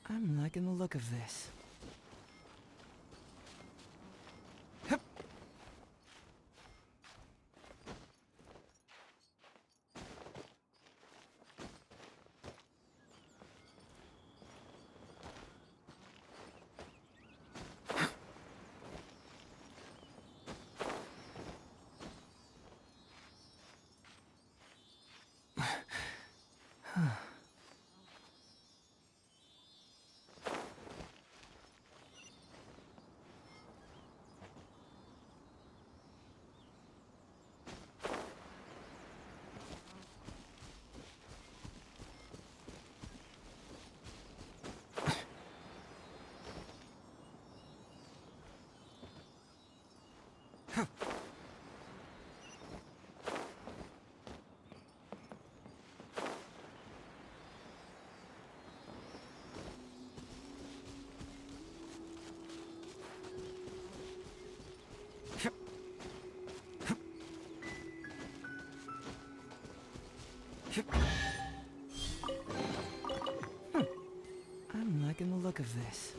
I'm liking the look of this. I'm liking the look of this.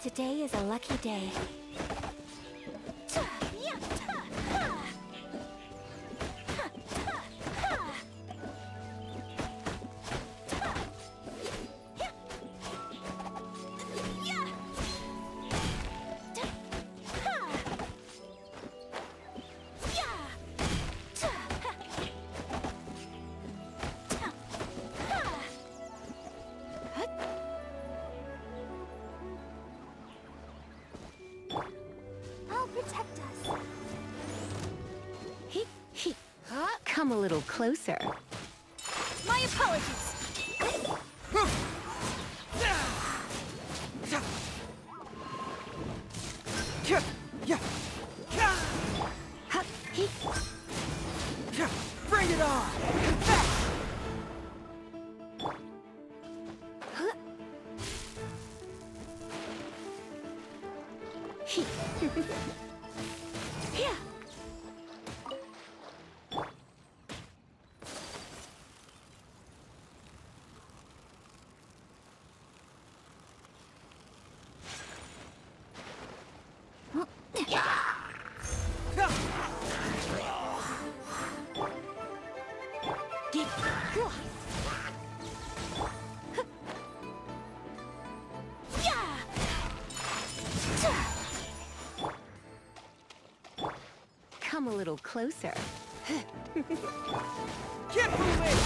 Today is a lucky day. Come a little closer. My apologies. Bring it on! Come a little closer. Get moving!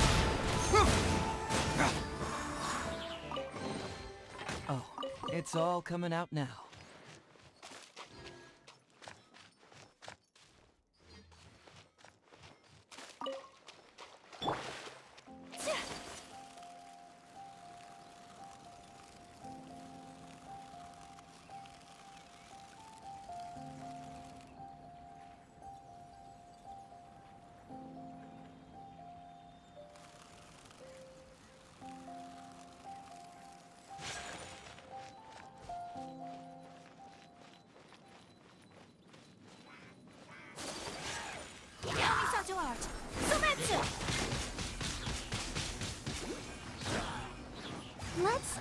Oh, it's all coming out now.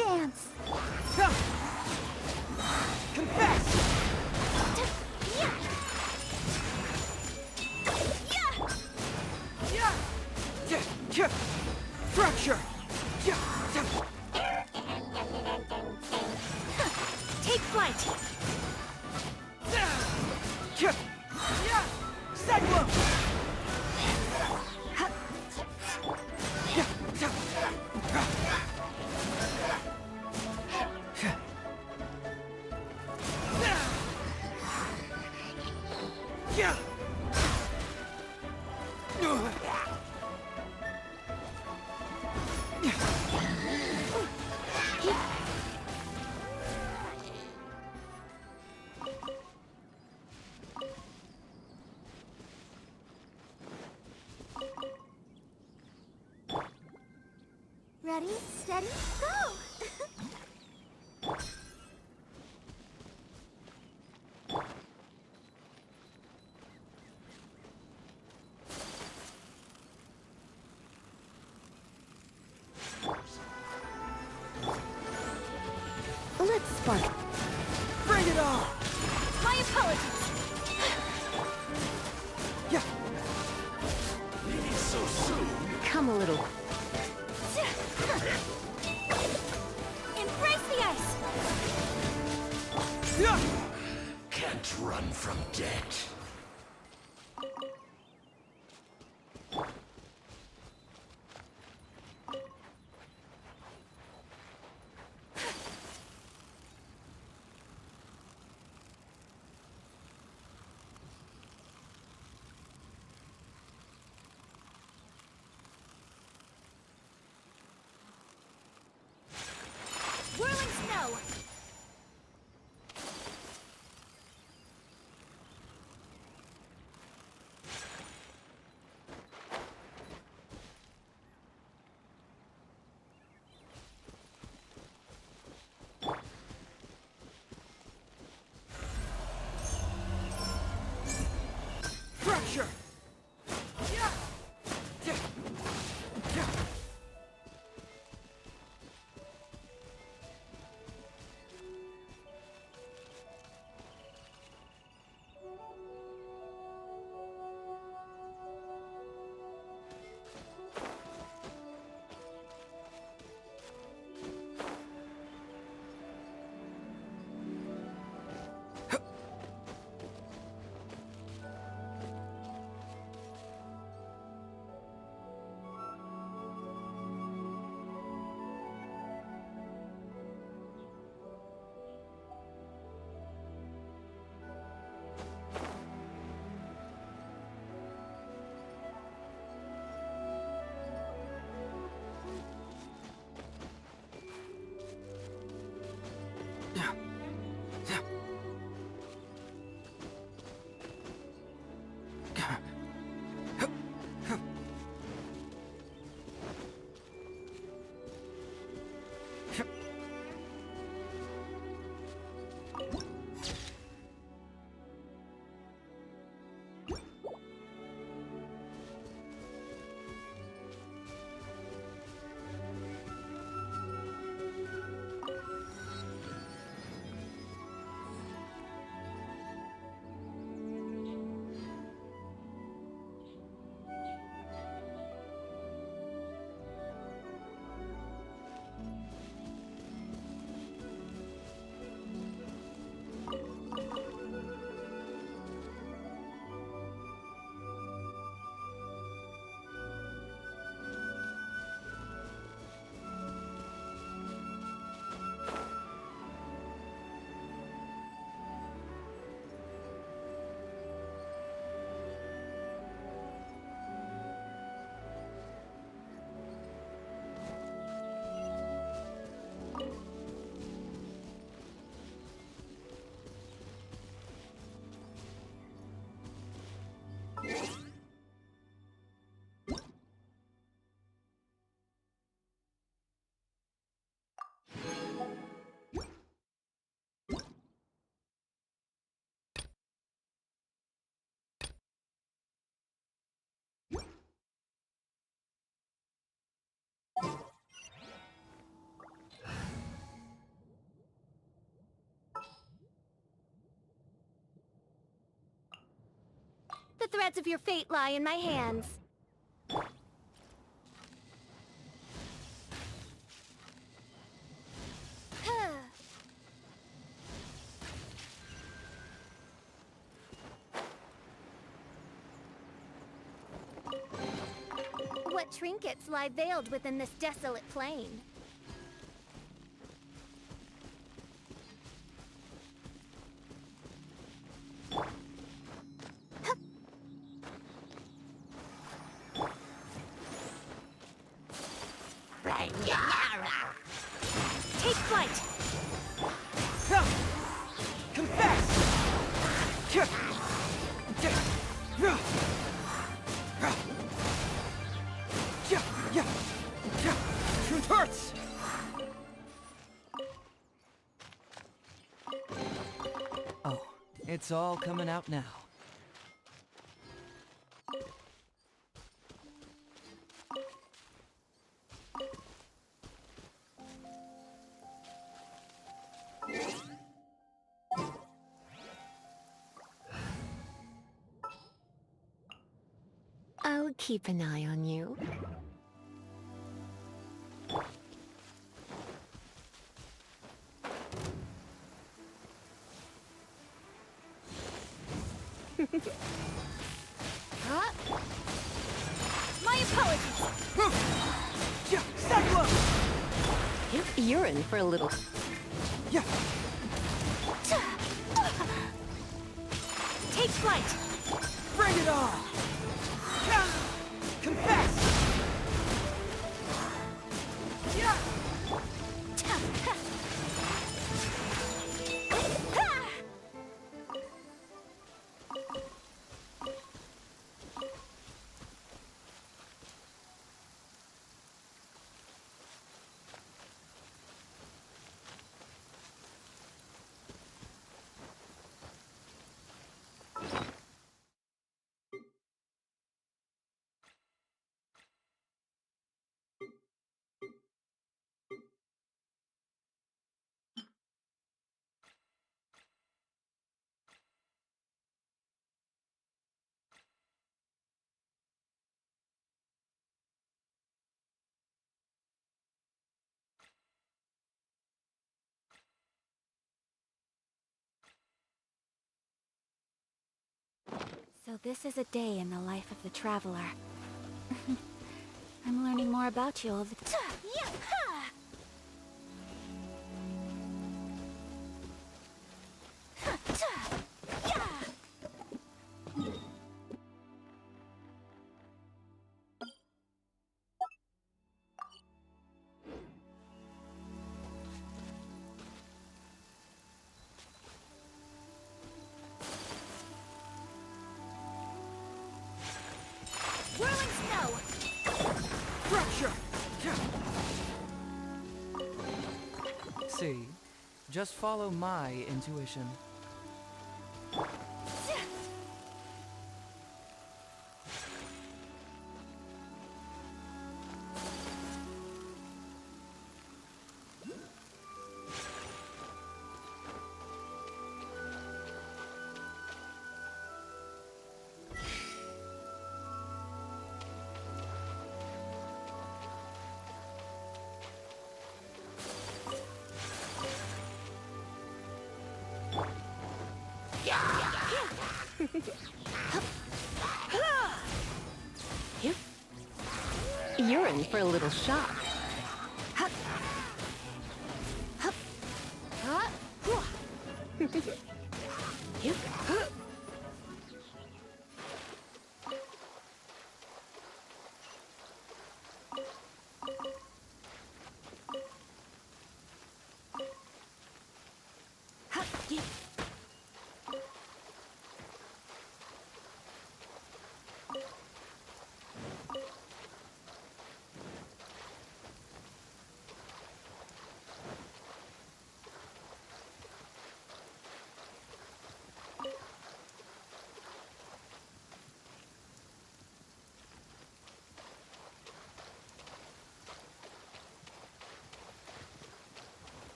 dance. Confess! Yeah. Yeah. Yeah. Fracture! Take flight. Cyclone! Ready, steady, go! Let's spark. Bring it on! My apologies. Yeah. So soon. Come a little. Embrace the ice. Yeah. Can't run from debt. Whirling snow. threads of your fate lie in my hands. What trinkets lie veiled within this desolate plain? Take flight! Confess! Truth hurts! Oh, it's all coming out now. I'll keep an eye on you. My apologies! Settle up! You're in for a little... Yeah. Take flight! Bring it on! Confess! Yeah. So this is a day in the life of the traveler. I'm learning more about you all the time. Whirling snow! Fracture! See, just follow my intuition. You're in for a little shock.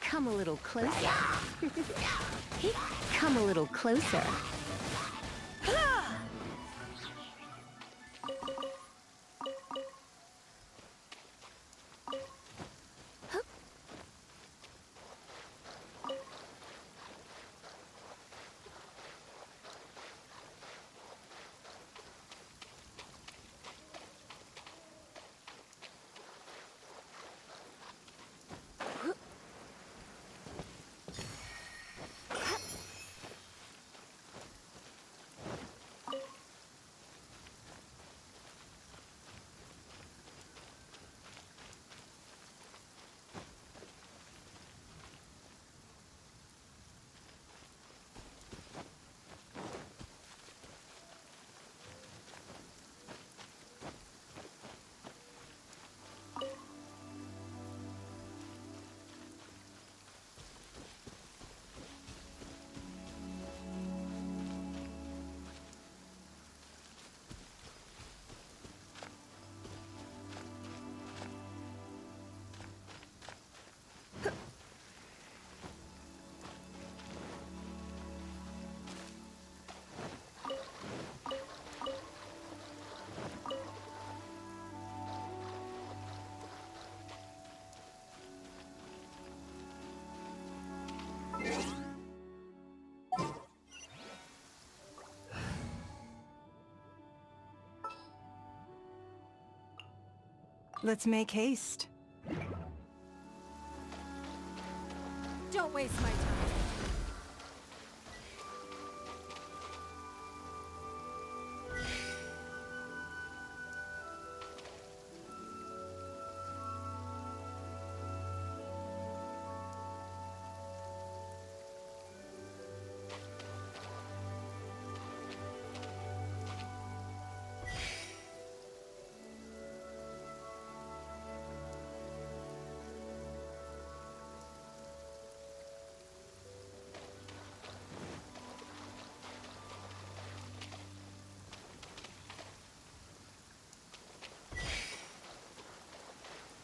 Come a little closer. Come a little closer. Let's make haste. Don't waste my time.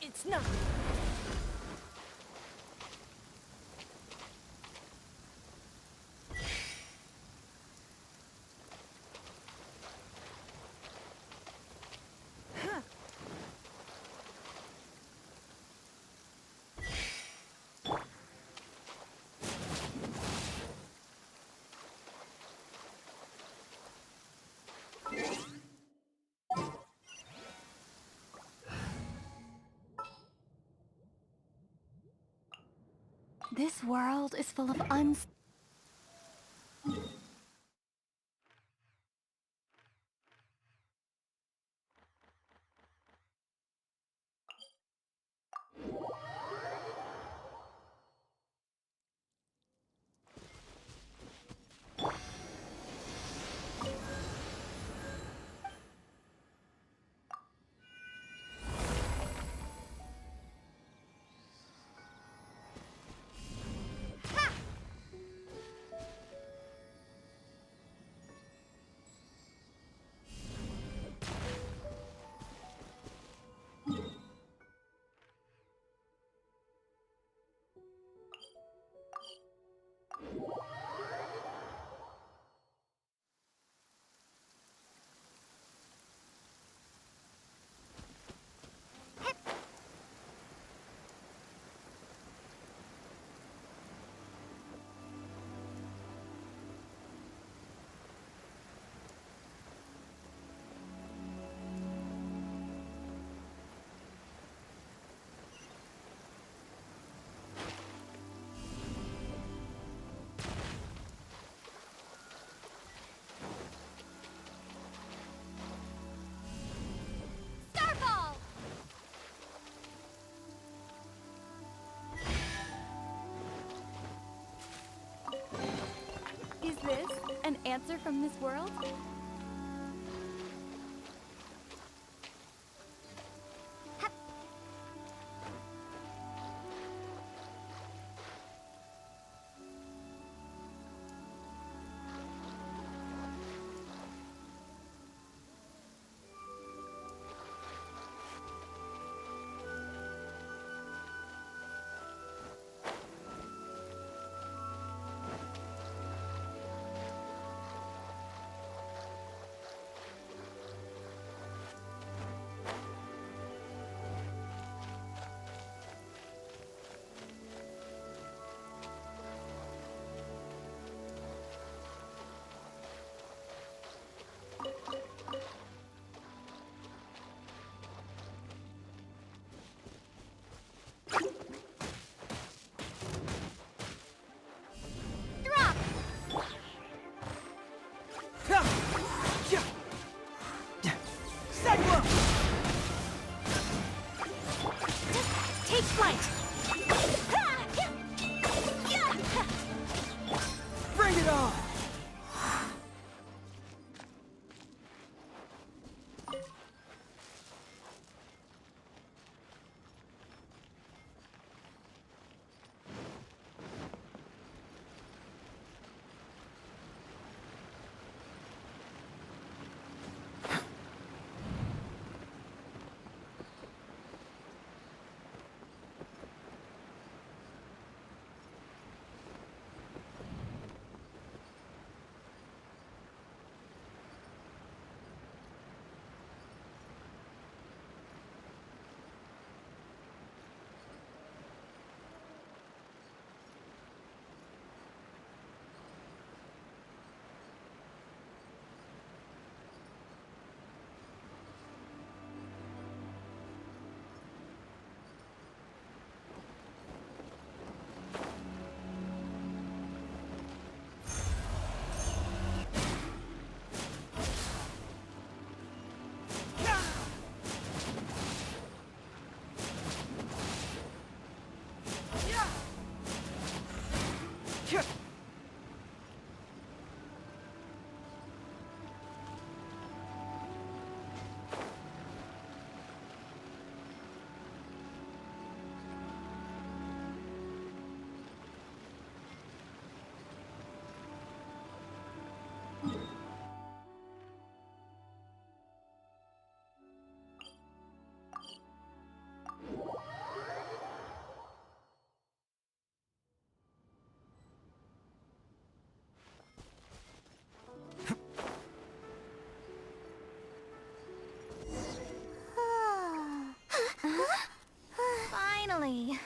It's not. This world is full of Starball! Is this an answer from this world? Finally.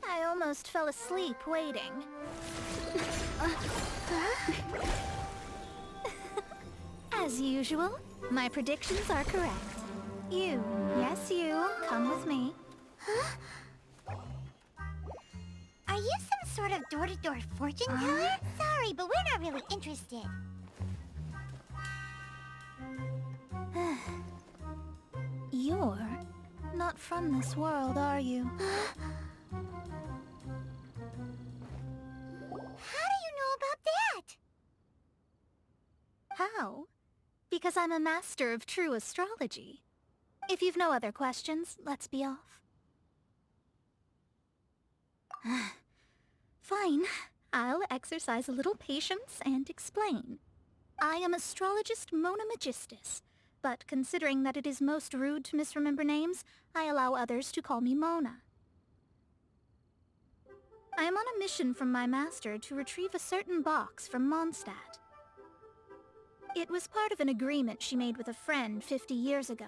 I almost fell asleep waiting. As usual, my predictions are correct. You, yes you, come with me. Are you some sort of door-to-door fortune teller? Sorry, but we're not really interested. You're not from this world, are you? How do you know about that? How? Because I'm a master of true astrology. If you've no other questions, let's be off. Fine. I'll exercise a little patience and explain. I am astrologist Mona Magistus, but considering that it is most rude to misremember names, I allow others to call me Mona. I am on a mission from my master to retrieve a certain box from Mondstadt. It was part of an agreement she made with a friend 50 years ago,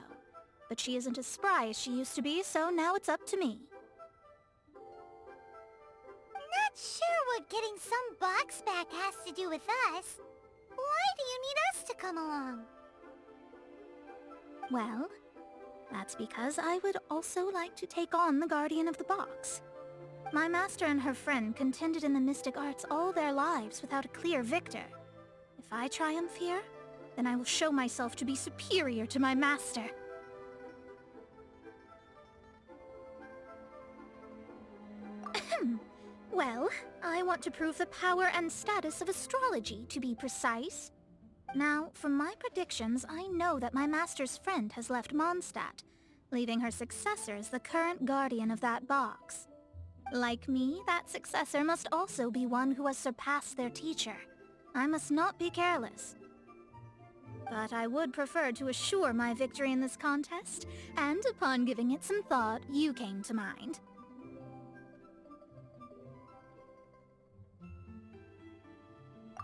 but she isn't as spry as she used to be, so now it's up to me. Not sure what getting some box back has to do with us. Why do you need us to come along? Well, that's because I would also like to take on the Guardian of the Box. My master and her friend contended in the mystic arts all their lives without a clear victor. If I triumph here, then I will show myself to be superior to my master. Well, I want to prove the power and status of astrology, to be precise. Now, from my predictions, I know that my master's friend has left Mondstadt, leaving her successor as the current guardian of that box. Like me, that successor must also be one who has surpassed their teacher. I must not be careless. But I would prefer to assure my victory in this contest, and upon giving it some thought, you came to mind.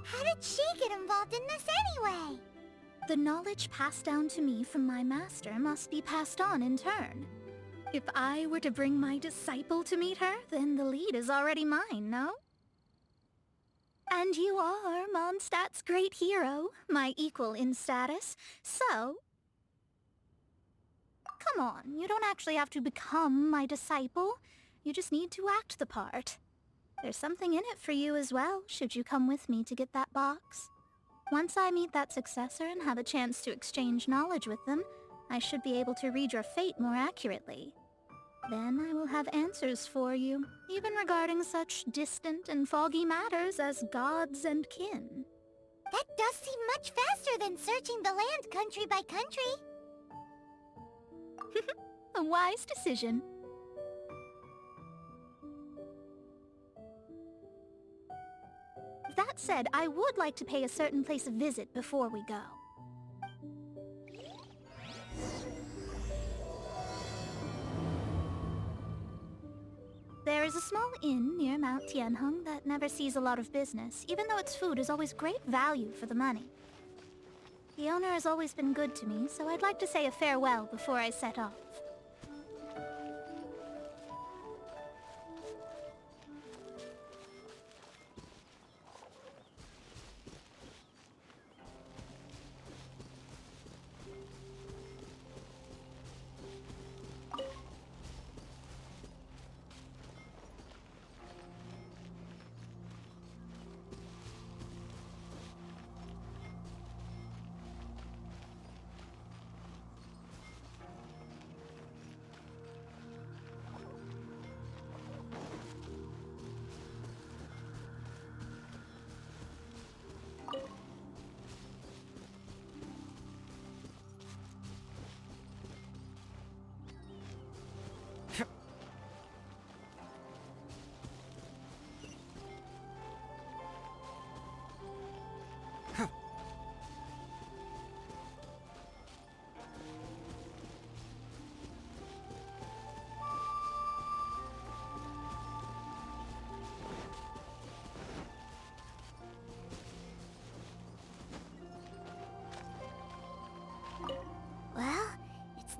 How did she get involved in this anyway? The knowledge passed down to me from my master must be passed on in turn. If I were to bring my disciple to meet her, then the lead is already mine, no? And you are Mondstadt's great hero, my equal in status, so... Come on, you don't actually have to become my disciple. You just need to act the part. There's something in it for you as well, should you come with me to get that box. Once I meet that successor and have a chance to exchange knowledge with them, I should be able to read your fate more accurately. Then I will have answers for you, even regarding such distant and foggy matters as gods and kin. That does seem much faster than searching the land country by country. A wise decision. That said, I would like to pay a certain place a visit before we go. There is a small inn near Mount Tianheng that never sees a lot of business, even though its food is always great value for the money. The owner has always been good to me, so I'd like to say a farewell before I set off.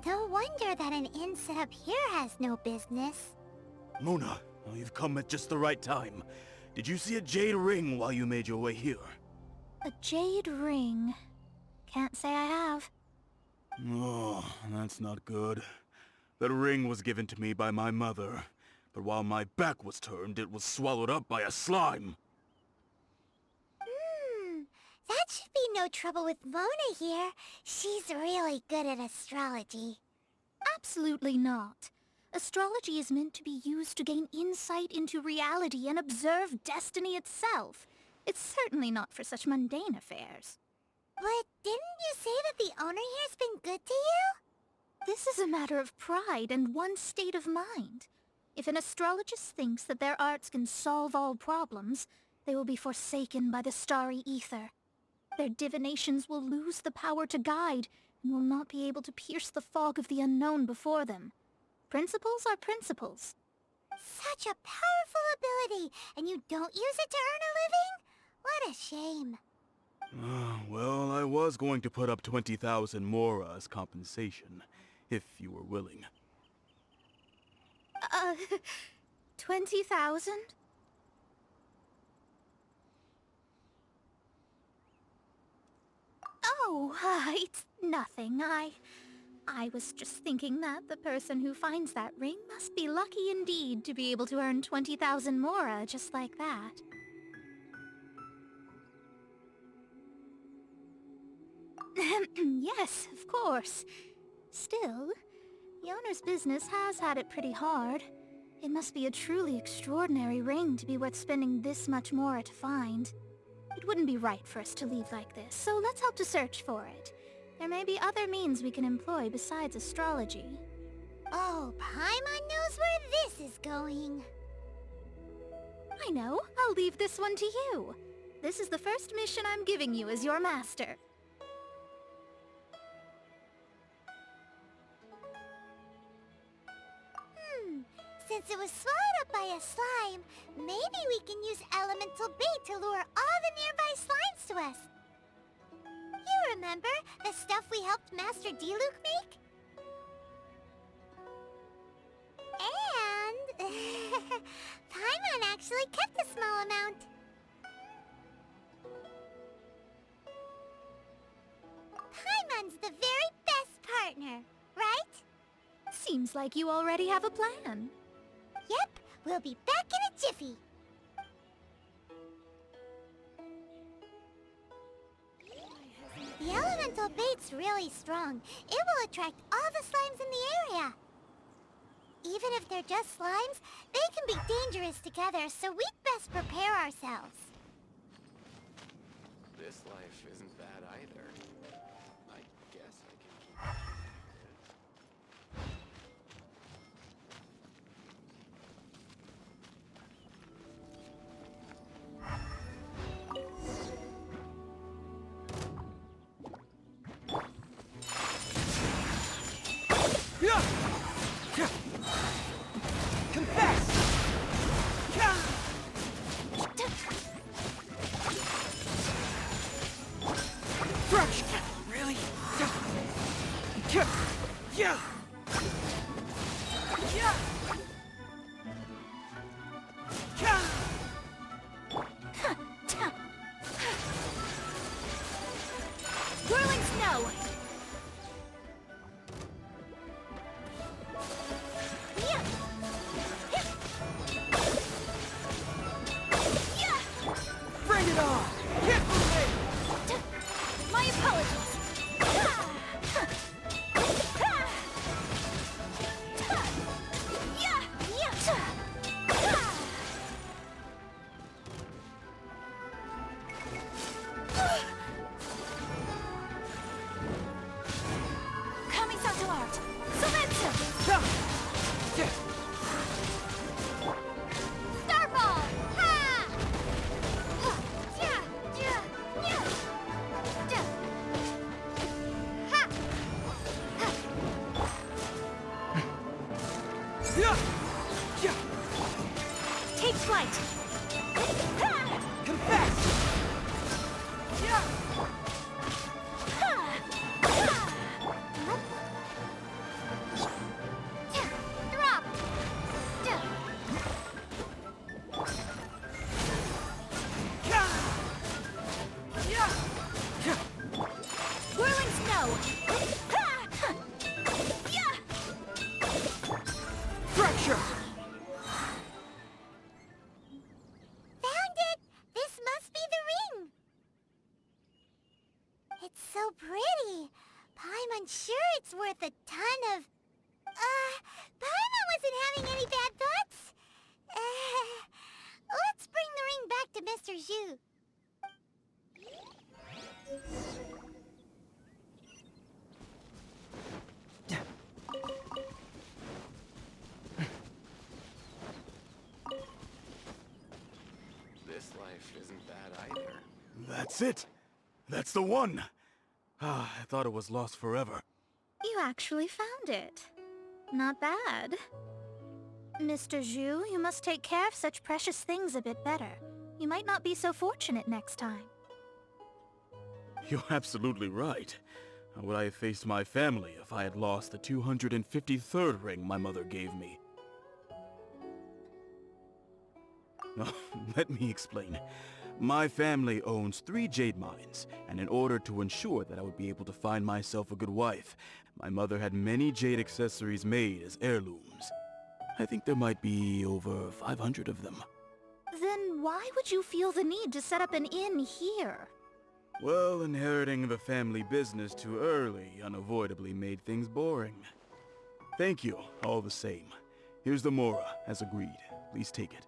No wonder that an inn set up here has no business. Mona, well, you've come at just the right time. Did you see a jade ring while you made your way here? A jade ring. Can't say I have. Oh, that's not good. That ring was given to me by my mother, but while my back was turned, it was swallowed up by a slime. That should be no trouble with Mona here. She's really good at astrology. Absolutely not. Astrology is meant to be used to gain insight into reality and observe destiny itself. It's certainly not for such mundane affairs. But didn't you say that the owner here's been good to you? This is a matter of pride and one's state of mind. If an astrologist thinks that their arts can solve all problems, they will be forsaken by the starry ether. Their divinations will lose the power to guide and will not be able to pierce the fog of the unknown before them. Principles are principles. Such a powerful ability, and you don't use it to earn a living? What a shame. Well, I was going to put up 20,000 more as compensation, if you were willing. 20,000? Oh, it's nothing. I was just thinking that the person who finds that ring must be lucky indeed to be able to earn 20,000 mora just like that. Yes, of course. Still, the owner's business has had it pretty hard. It must be a truly extraordinary ring to be worth spending this much mora to find. It wouldn't be right for us to leave like this, so let's help to search for it. There may be other means we can employ besides astrology. Oh, Paimon knows where this is going. I know. I'll leave this one to you. This is the first mission I'm giving you as your master. Since it was swallowed up by a slime, maybe we can use elemental bait to lure all the nearby slimes to us. You remember the stuff we helped Master Diluc make? And Paimon actually kept a small amount. Paimon's the very best partner, right? Seems like you already have a plan. Yep, we'll be back in a jiffy. The elemental bait's really strong. It will attract all the slimes in the area. Even if they're just slimes, they can be dangerous together, so we'd best prepare ourselves. This life isn't bad either. I guess I can keep... Really? Whirling snow! Bring it on! Hit me! My apologies! Coming to art! Silenzio! Starball! Ha! Take flight! Confess! Sure. Found it! This must be the ring! It's so pretty. Paimon's sure it's worth a ton of... Paimon wasn't having any bad thoughts. Let's bring the ring back to Mr. Zhu. This life isn't bad either. That's it! That's the one! Ah, I thought it was lost forever. You actually found it. Not bad. Mr. Zhu, you must take care of such precious things a bit better. You might not be so fortunate next time. You're absolutely right. How would I have faced my family if I had lost the 253rd ring my mother gave me? No, let me explain. My family owns 3 jade mines, and in order to ensure that I would be able to find myself a good wife, my mother had many jade accessories made as heirlooms. I think there might be over 500 of them. Then why would you feel the need to set up an inn here? Well, inheriting the family business too early unavoidably made things boring. Thank you, all the same. Here's the Mora, as agreed. Please take it.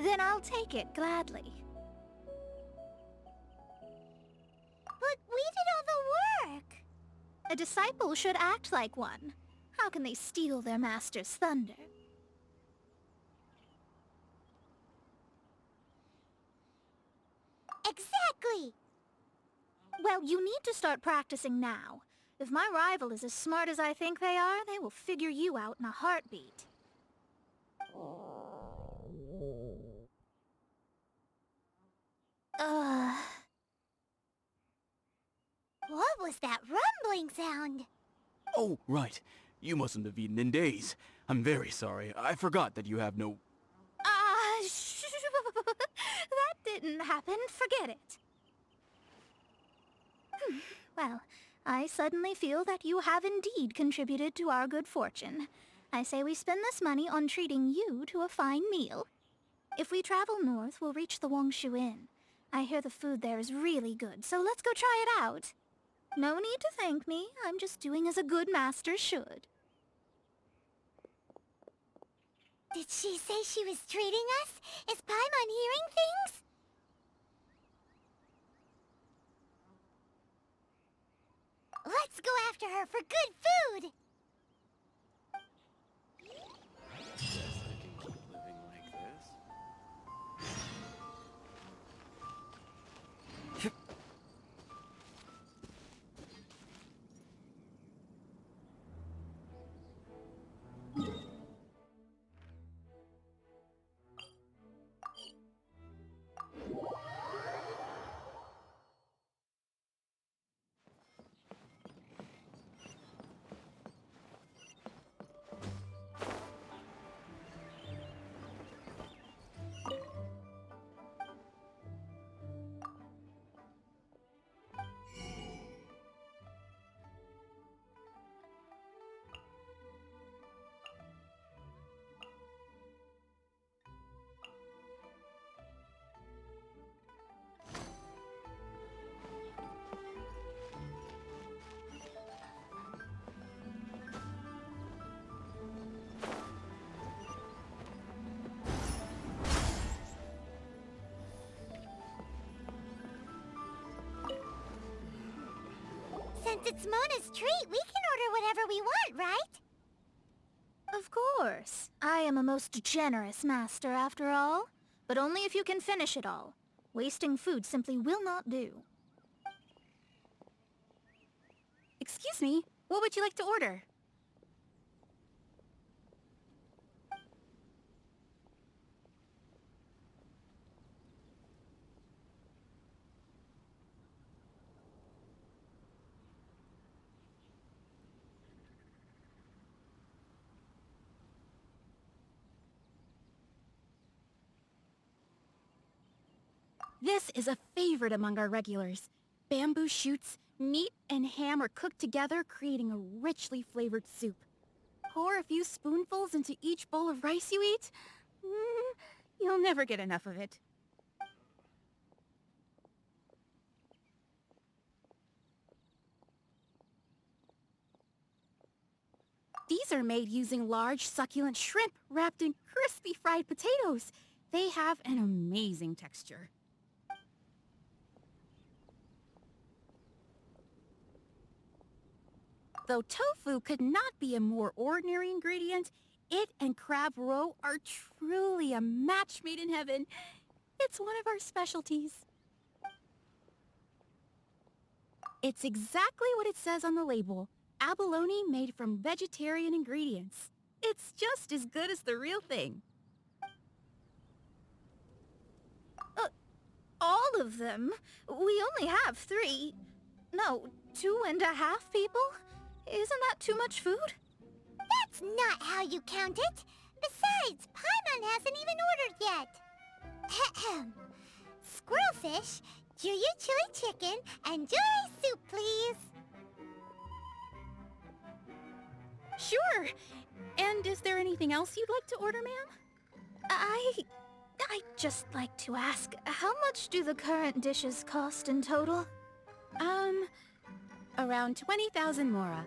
Then I'll take it gladly. But we did all the work. A disciple should act like one. How can they steal their master's thunder? Exactly. Well, you need to start practicing now. If my rival is as smart as I think they are, they will figure you out in a heartbeat. What was that rumbling sound? Oh, right. You mustn't have eaten in days. I'm very sorry. I forgot that you have no... That didn't happen. Forget it. Well, I suddenly feel that you have indeed contributed to our good fortune. I say we spend this money on treating you to a fine meal. If we travel north, we'll reach the Wongshu Inn. I hear the food there is really good, so let's go try it out. No need to thank me. I'm just doing as a good master should. Did she say she was treating us? Is Paimon hearing things? Let's go after her for good food! Guess I can keep living like this. Since it's Mona's treat, we can order whatever we want, right? Of course. I am a most generous master, after all. But only if you can finish it all. Wasting food simply will not do. Excuse me, what would you like to order? This is a favorite among our regulars. Bamboo shoots, Meat and ham are cooked together, creating a richly flavored soup. Pour a few spoonfuls into each bowl of rice you eat. You'll never get enough of it. These are made using large, succulent shrimp wrapped in crispy fried potatoes. They have an amazing texture. Though tofu could not be a more ordinary ingredient, it and crab roe are truly a match made in heaven. It's one of our specialties. It's exactly what it says on the label. Abalone made from vegetarian ingredients. It's just as good as the real thing. All of them? We only have 3. No, 2.5 people? Isn't that too much food? That's not how you count it. Besides, Paimon hasn't even ordered yet. Squirrelfish, Juyu chili chicken, and Jury soup, please. Sure. And is there anything else you'd like to order, ma'am? I'd just like to ask, how much do the current dishes cost in total? Around 20,000 mora.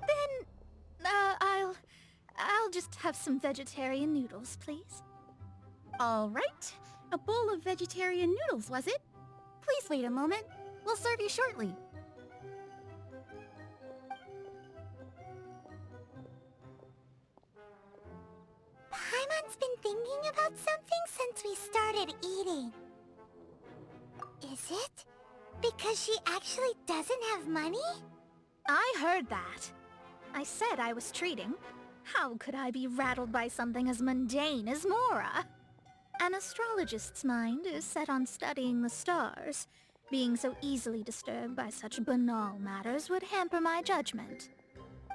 Then, I'll just have some vegetarian noodles, please. All right. A bowl of vegetarian noodles, was it? Please wait a moment. We'll serve you shortly. Paimon's been thinking about something since we started eating. Is it because she actually doesn't have money? I heard that. I said I was treating. How could I be rattled by something as mundane as Mora? An astrologist's mind is set on studying the stars. Being so easily disturbed by such banal matters would hamper my judgment.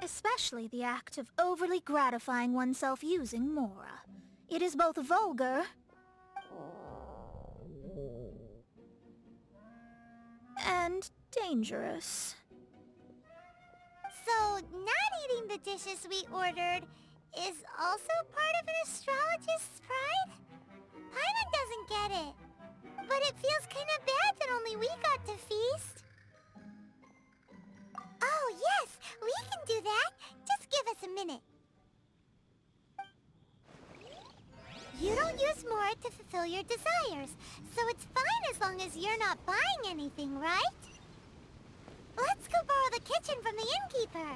Especially the act of overly gratifying oneself using Mora. It is both vulgar and dangerous. So, not eating the dishes we ordered is also part of an astrologist's pride? Paimon doesn't get it. But it feels kind of bad that only we got to feast. Oh, yes, we can do that. Just give us a minute. You don't use Mora to fulfill your desires, so it's fine as long as you're not buying anything, right? Let's go borrow the kitchen from the innkeeper.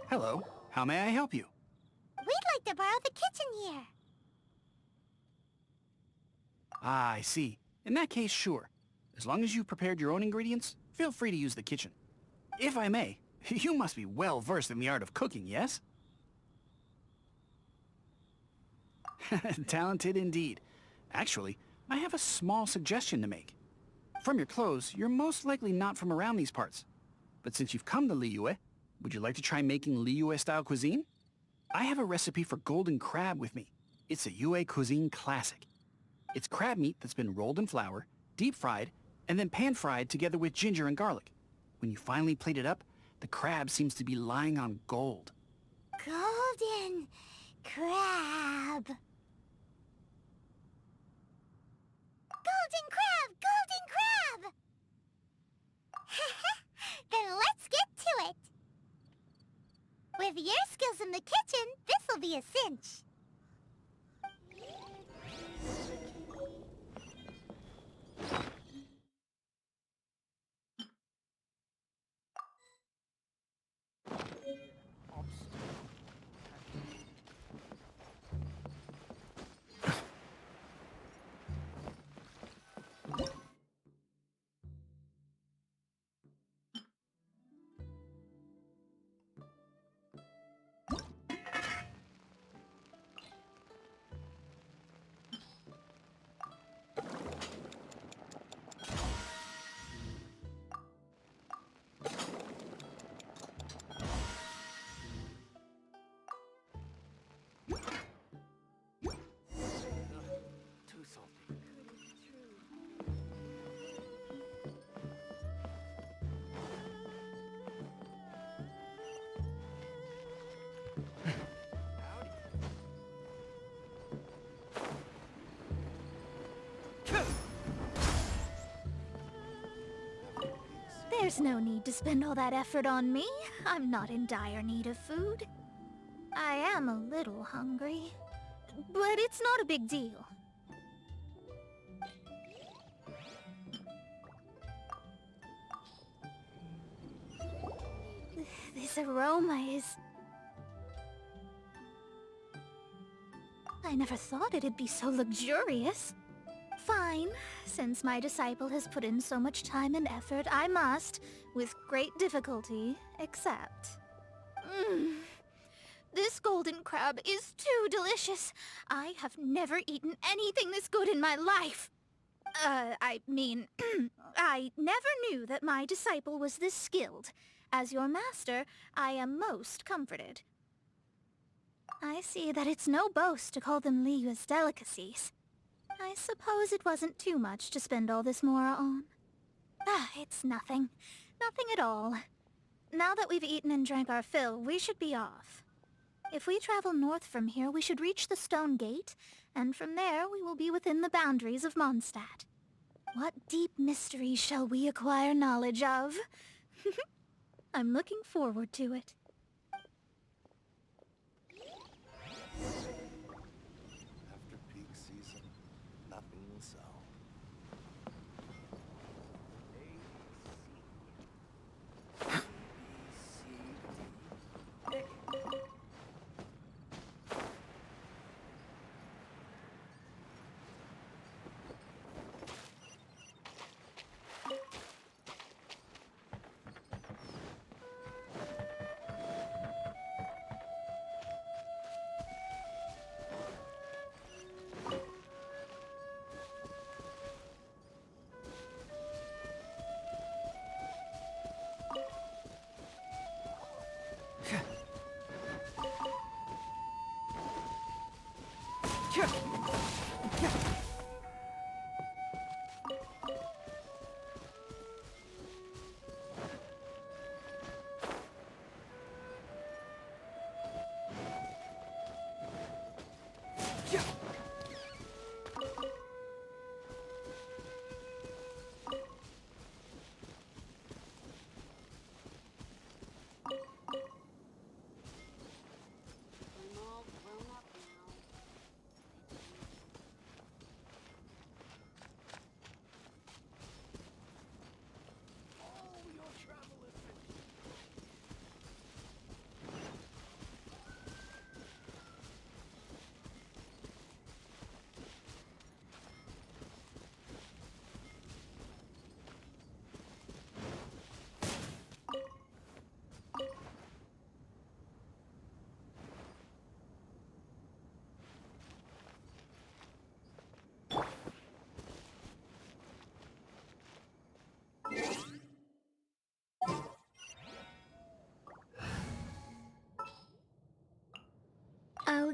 Hello. How may I help you? We'd like to borrow the kitchen here. Ah, I see. In that case, sure. As long as you prepared your own ingredients, feel free to use the kitchen. If I may, you must be well versed in the art of cooking, yes? Talented indeed. Actually, I have a small suggestion to make. From your clothes, you're most likely not from around these parts. But since you've come to Liyue, would you like to try making Liyue-style cuisine? I have a recipe for golden crab with me. It's a Yue cuisine classic. It's crab meat that's been rolled in flour, deep-fried, and then pan-fried together with ginger and garlic. When you finally plate it up, the crab seems to be lying on gold. Golden crab. Golden crab! Golden crab! Then let's get to it. With your skills in the kitchen, this'll be a cinch. Too salty. There's no need to spend all that effort on me. I'm not in dire need of food. I am a little hungry, but it's not a big deal. This aroma is... I never thought it'd be so luxurious. Fine. Since my disciple has put in so much time and effort, I must, with great difficulty, accept. This golden crab is too delicious. I have never eaten anything this good in my life. I mean, I never knew that my disciple was this skilled. As your master, I am most comforted. I see that it's no boast to call them Liyue's delicacies. I suppose it wasn't too much to spend all this mora on. It's nothing. Nothing at all. Now that we've eaten and drank our fill, we should be off. If we travel north from here, we should reach the Stone Gate, and from there we will be within the boundaries of Mondstadt. What deep mystery shall we acquire knowledge of? I'm looking forward to it. After peak season, nothing will sell.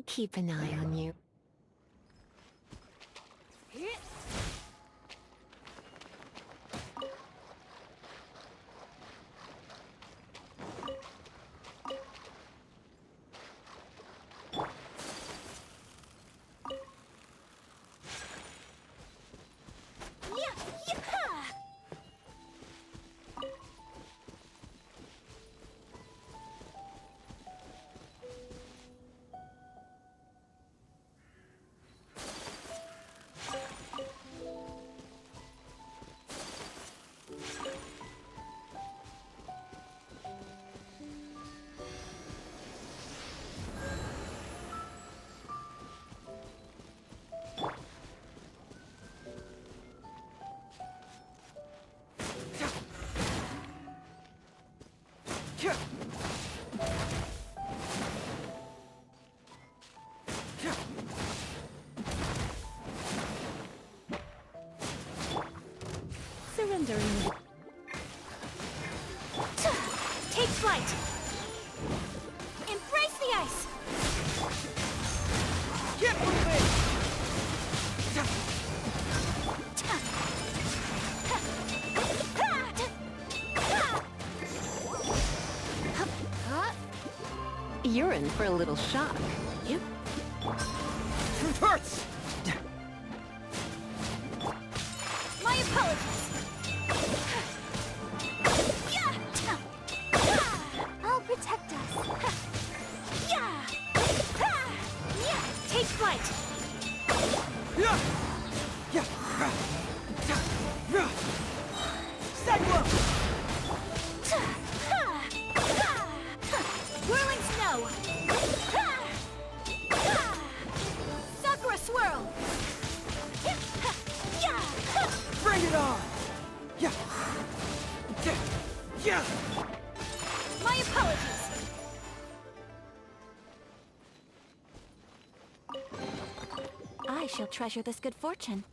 I'll keep an eye on you. Surrendering. Take flight! Embrace the ice! Get moving! You're in for a little shock. Truth hurts! My apologies! I'll protect us. Take flight! Cyclone! Whirling snow! Sakura swirl! Bring it on! My apologies! I shall treasure this good fortune.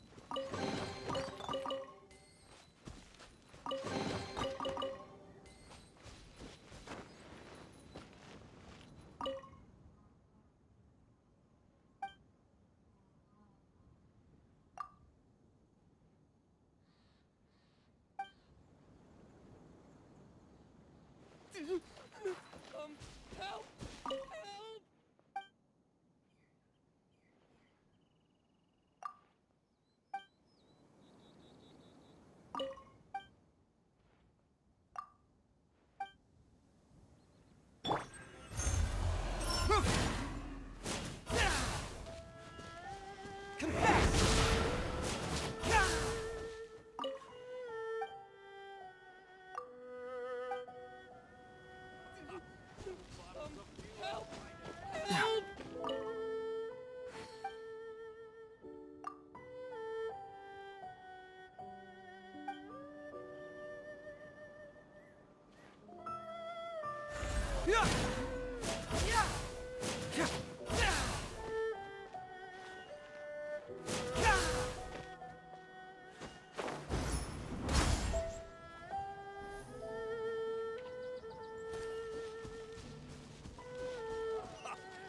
Help! Help! Confess! Help! Help!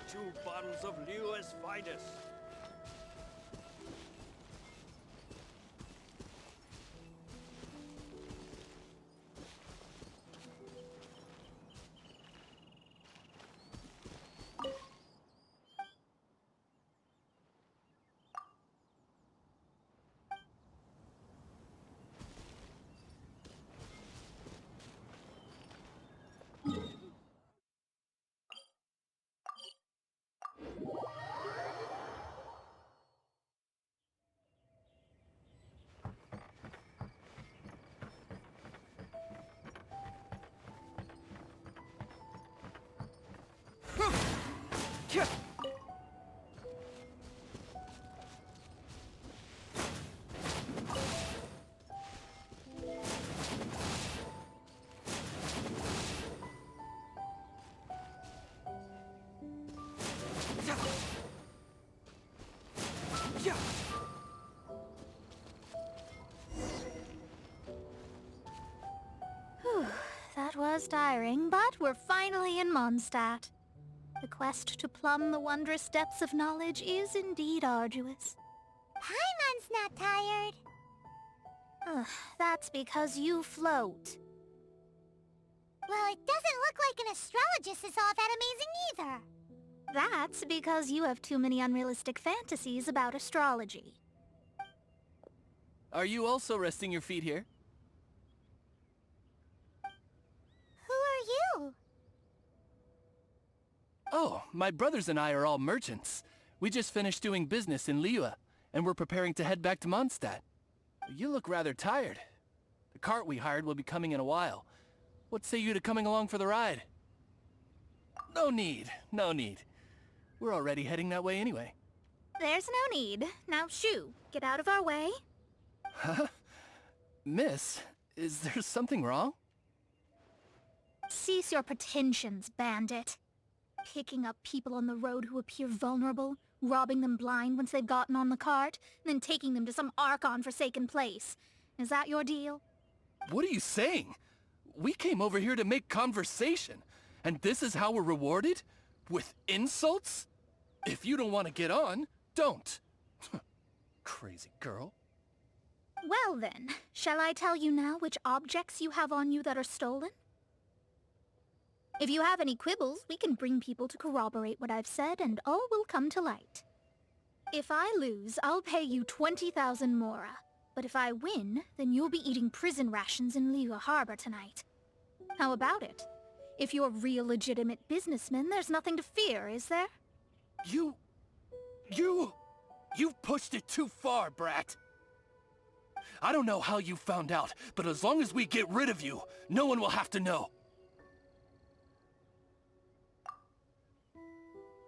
Two bottles of Lewis finest. That was tiring, but we're finally in Mondstadt. The quest to plumb the wondrous depths of knowledge is indeed arduous. Paimon's not tired. Ugh, that's because you float. Well, it doesn't look like an astrologist is all that amazing either. That's because you have too many unrealistic fantasies about astrology. Are you also resting your feet here? Who are you? Oh, my brothers and I are all merchants. We just finished doing business in Liyue, and we're preparing to head back to Mondstadt. You look rather tired. The cart we hired will be coming in a while. What say you to coming along for the ride? No need, no need. We're already heading that way anyway. There's no need. Now shoo, get out of our way. Huh? Miss, is there something wrong? Cease your pretensions, bandit. Picking up people on the road who appear vulnerable, robbing them blind once they've gotten on the cart, and then taking them to some Archon-forsaken place. Is that your deal? What are you saying? We came over here to make conversation, and this is how we're rewarded? With insults? If you don't want to get on, don't. Crazy girl. Well then, shall I tell you now which objects you have on you that are stolen? If you have any quibbles, we can bring people to corroborate what I've said, and all will come to light. If I lose, I'll pay you 20,000 mora. But if I win, then you'll be eating prison rations in Liyue Harbor tonight. How about it? If you're real legitimate businessmen, there's nothing to fear, is there? You've pushed it too far, brat. I don't know how you found out, but as long as we get rid of you, no one will have to know.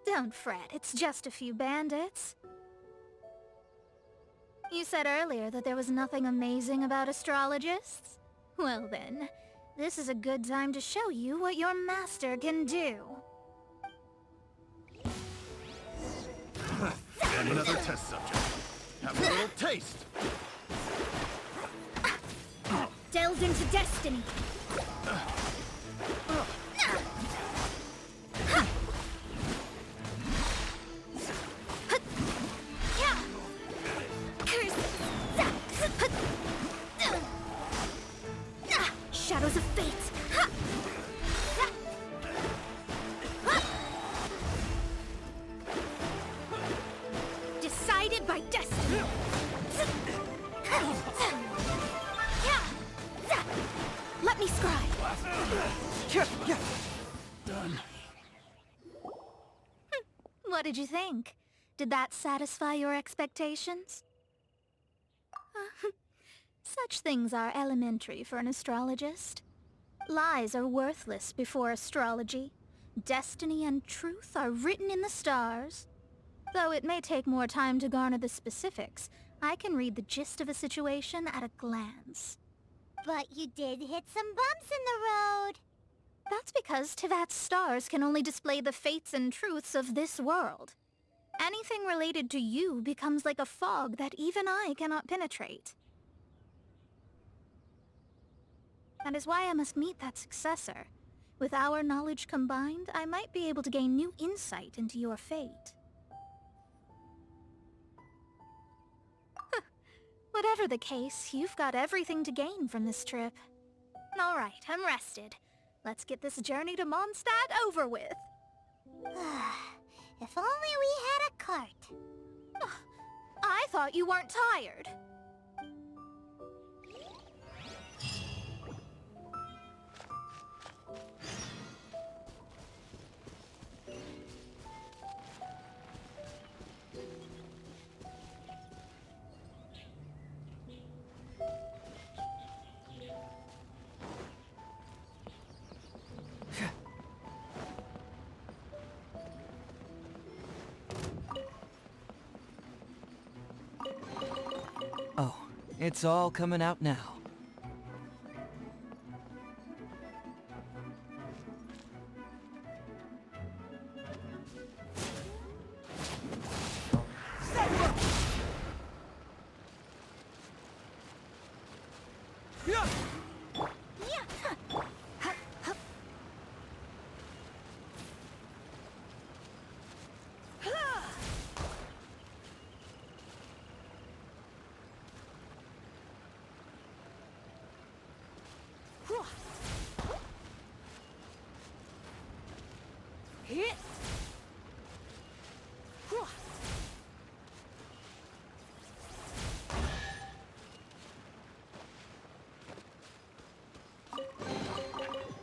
Don't fret, it's just a few bandits. You said earlier that there was nothing amazing about astrologists? Well then, this is a good time to show you what your master can do. And another test subject. Have a little taste. Delved into destiny. Shadows of fate. Decided by destiny. Let me scribe. Done. What did you think? Did that satisfy your expectations? Such things are elementary for an astrologist. Lies are worthless before astrology. Destiny and truth are written in the stars. Though it may take more time to garner the specifics, I can read the gist of a situation at a glance. But you did hit some bumps in the road. That's because Tivat's stars can only display the fates and truths of this world. Anything related to you becomes like a fog that even I cannot penetrate. That is why I must meet that successor. With our knowledge combined, I might be able to gain new insight into your fate. Whatever the case, you've got everything to gain from this trip. All right, I'm rested. Let's get this journey to Mondstadt over with. If only we had a cart. I thought you weren't tired. Oh, it's all coming out now.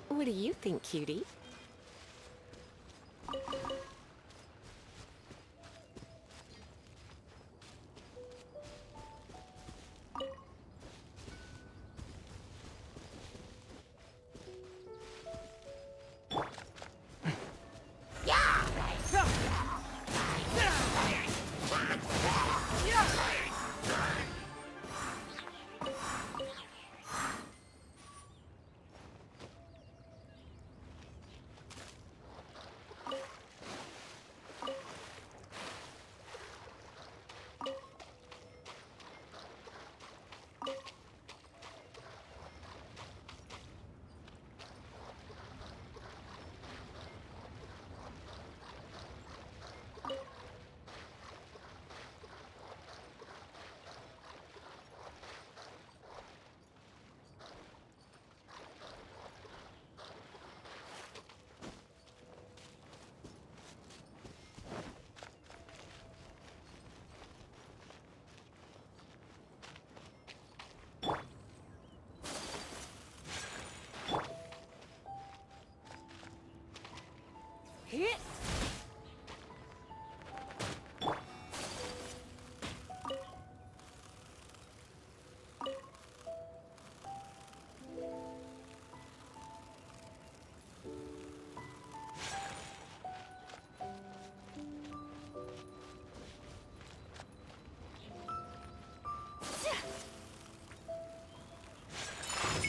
What do you think, cutie?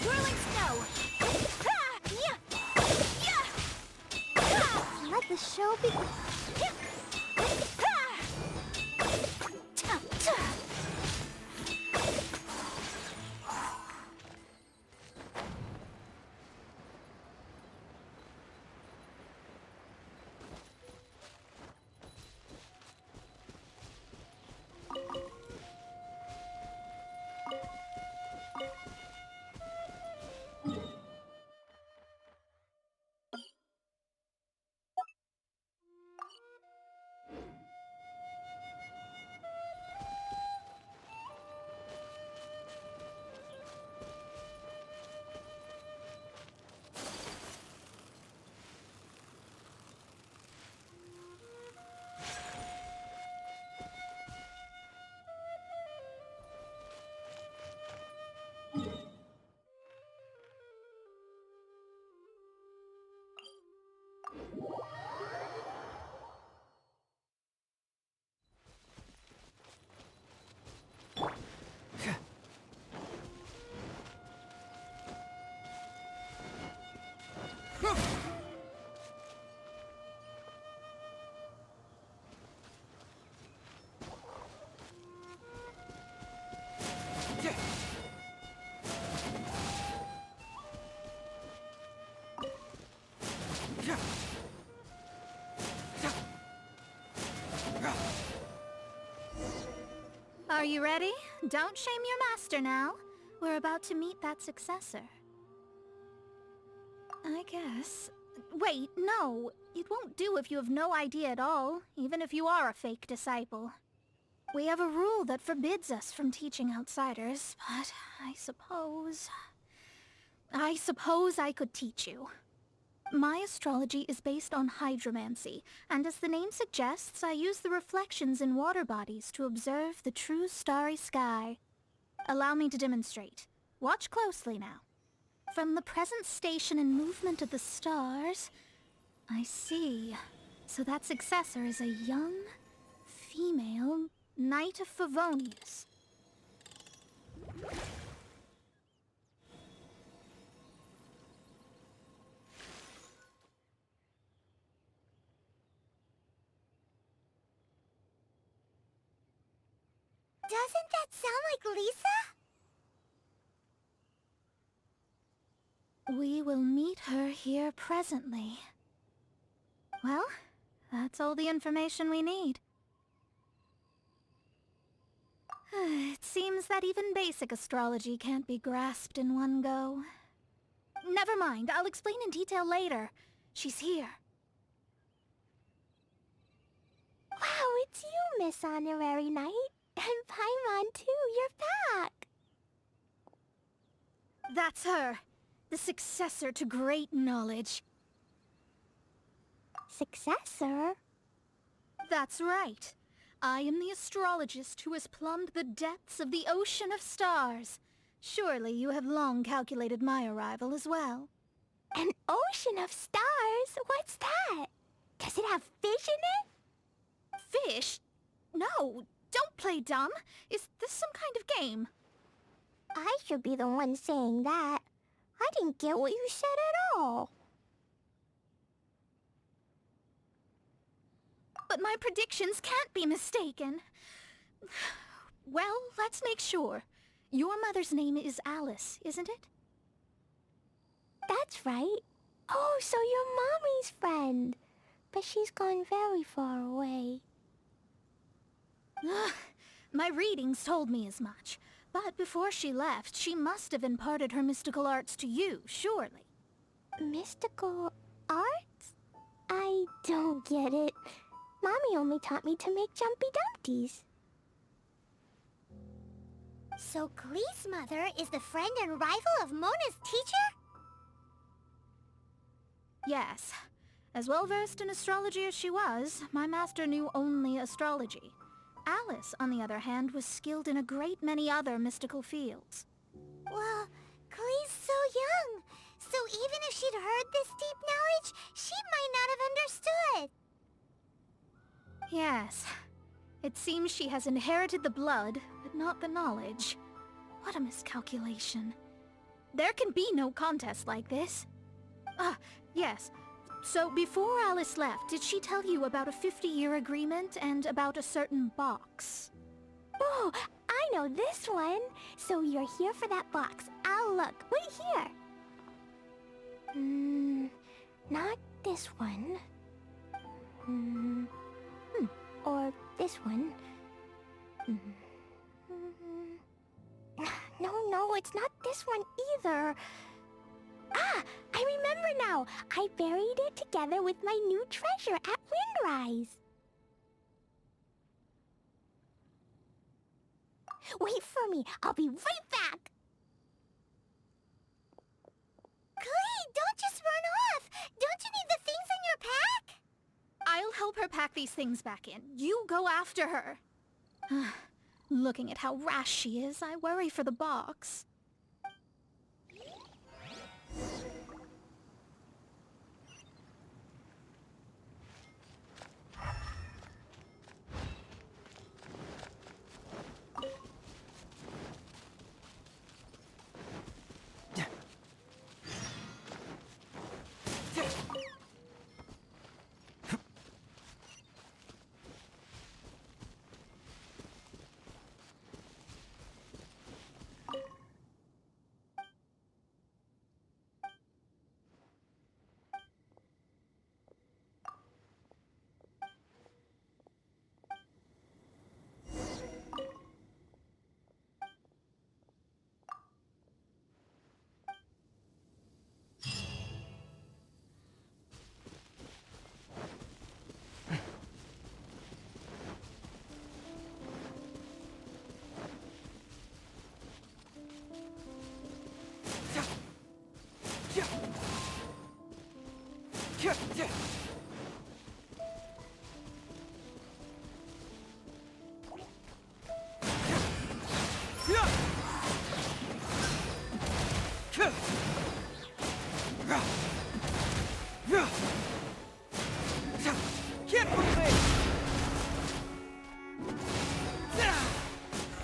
Whirling snow! Let the show begin. Are you ready? Don't shame your master now. We're about to meet that successor. I guess. Wait, no. It won't do if you have no idea at all, even if you are a fake disciple. We have a rule that forbids us from teaching outsiders, but I suppose I could teach you. My astrology is based on hydromancy, and as the name suggests, I use the reflections in water bodies to observe the true starry sky. Allow me to demonstrate. Watch closely now. From the present station and movement of the stars, I see. So that successor is a young, female Knight of Favonius. Doesn't that sound like Lisa? We will meet her here presently. Well, that's all the information we need. It seems that even basic astrology can't be grasped in one go. Never mind, I'll explain in detail later. She's here. Wow, it's you, Miss Honorary Knight. And Paimon, too, you're back. That's her. The successor to great knowledge. Successor? That's right. I am the astrologist who has plumbed the depths of the ocean of stars. Surely you have long calculated my arrival as well. An ocean of stars? What's that? Does it have fish in it? Fish? No, don't play dumb. Is this some kind of game? I should be the one saying that. I didn't get what you said at all. But my predictions can't be mistaken. Well, let's make sure. Your mother's name is Alice, isn't it? That's right. Oh, so you're Mommy's friend. But she's gone very far away. My readings told me as much. But before she left, she must have imparted her mystical arts to you, surely. Mystical arts? I don't get it. Mommy only taught me to make Jumpy Dumpties. So Glee's mother is the friend and rival of Mona's teacher? Yes. As well-versed in astrology as she was, my master knew only astrology. Alice, on the other hand, was skilled in a great many other mystical fields. Well, Glee's so young, so even if she'd heard this deep knowledge, she might not have understood. Yes. It seems she has inherited the blood, but not the knowledge. What a miscalculation. There can be no contest like this. Ah, yes. So before Alice left, did she tell you about a 50-year agreement and about a certain box? Oh, I know this one. So you're here for that box. I'll look. Wait here. Not this one. Or this one. No, it's not this one either. Ah, I remember now. I buried it together with my new treasure at Windrise. Wait for me. I'll be right back. Glee, don't just run off. Don't you need the things in your pack? I'll help her pack these things back in. You go after her. Looking at how rash she is, I worry for the box.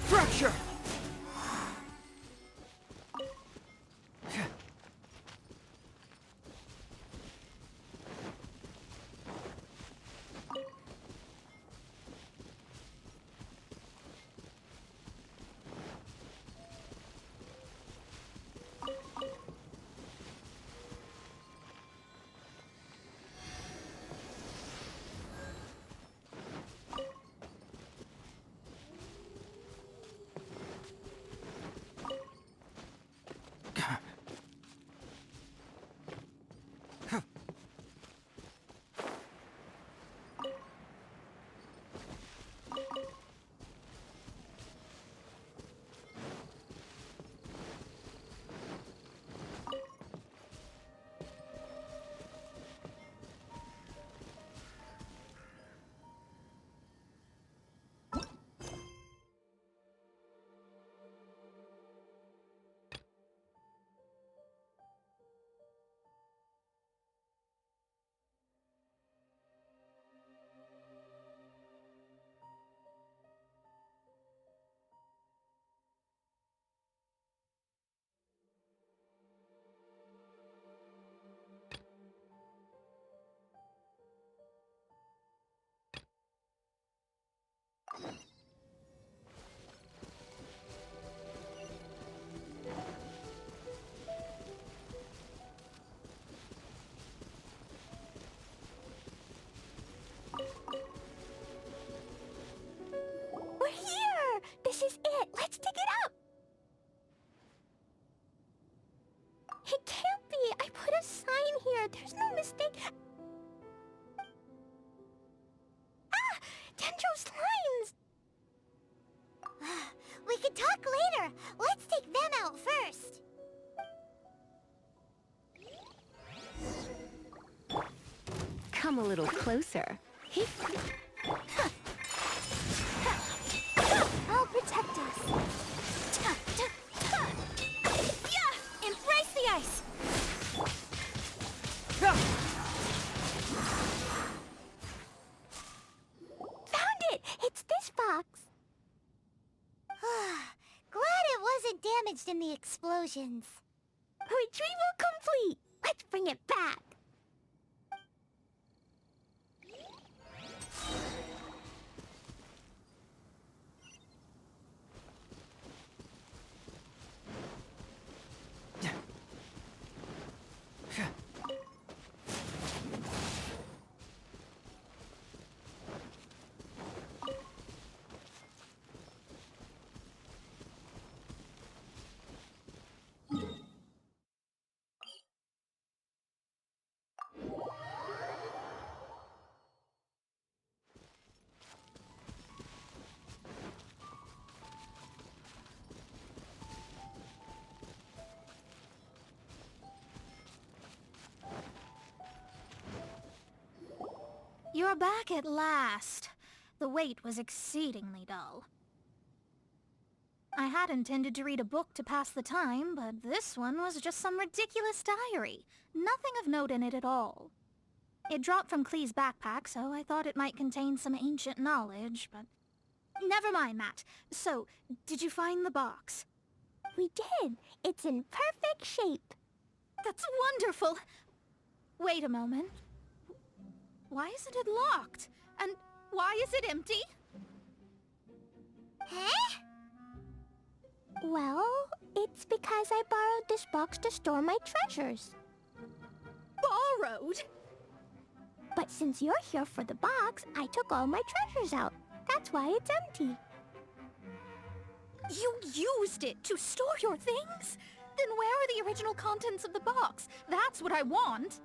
Fracture! It can't be. I put a sign here. There's no mistake. Ah! Dendro slimes! We can talk later. Let's take them out first. Come a little closer. I'll protect us. Yeah! Embrace the ice! Found it! It's this box. Glad it wasn't damaged in the explosions. Retrieval complete! Let's bring it back. You're back at last. The wait was exceedingly dull. I had intended to read a book to pass the time, but this one was just some ridiculous diary. Nothing of note in it at all. It dropped from Klee's backpack, so I thought it might contain some ancient knowledge, but... Never mind that. So, did you find the box? We did. It's in perfect shape. That's wonderful! Wait a moment. Why isn't it locked? And why is it empty? Huh? Well, it's because I borrowed this box to store my treasures. Borrowed? But since you're here for the box, I took all my treasures out. That's why it's empty. You used it to store your things? Then where are the original contents of the box? That's what I want.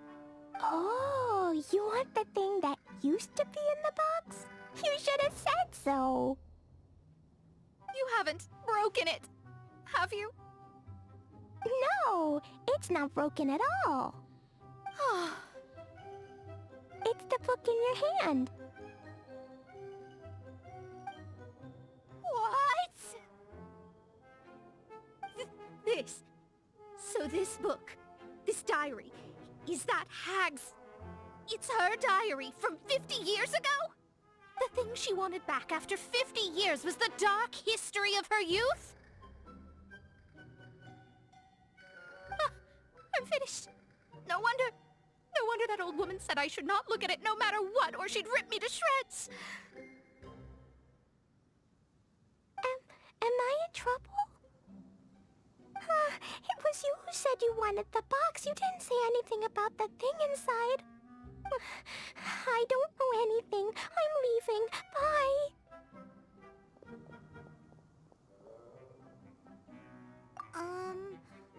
Oh, you want the thing that used to be in the box? You should have said so. You haven't broken it, have you? No, it's not broken at all. It's the book in your hand. What? This. So this book, this diary, is that Hag's... It's her diary from 50 years ago? The thing she wanted back after 50 years was the dark history of her youth? I'm finished. No wonder that old woman said I should not look at it no matter what, or she'd rip me to shreds. Am I in trouble? It was you who said you wanted the box. You didn't say anything about the thing inside. I don't know anything. I'm leaving. Bye.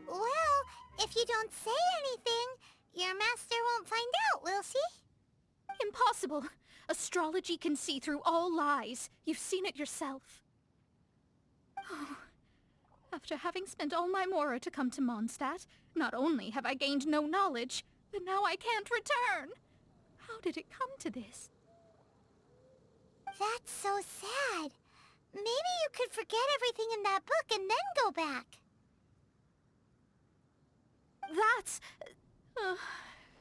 Well, if you don't say anything, your master won't find out, will she? Impossible. Astrology can see through all lies. You've seen it yourself. Oh. After having spent all my mora to come to Mondstadt, not only have I gained no knowledge, but now I can't return. How did it come to this? That's so sad. Maybe you could forget everything in that book and then go back. That's...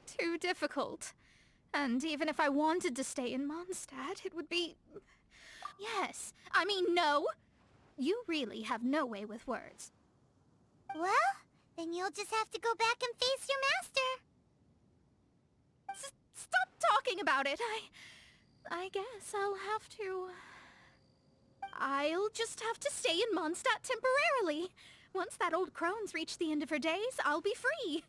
too difficult. And even if I wanted to stay in Mondstadt, it would be... Yes, I mean no. You really have no way with words. Well, then you'll just have to go back and face your master. Stop talking about it. I guess I'll have to... I'll just have to stay in Mondstadt temporarily. Once that old crone's reached the end of her days, I'll be free.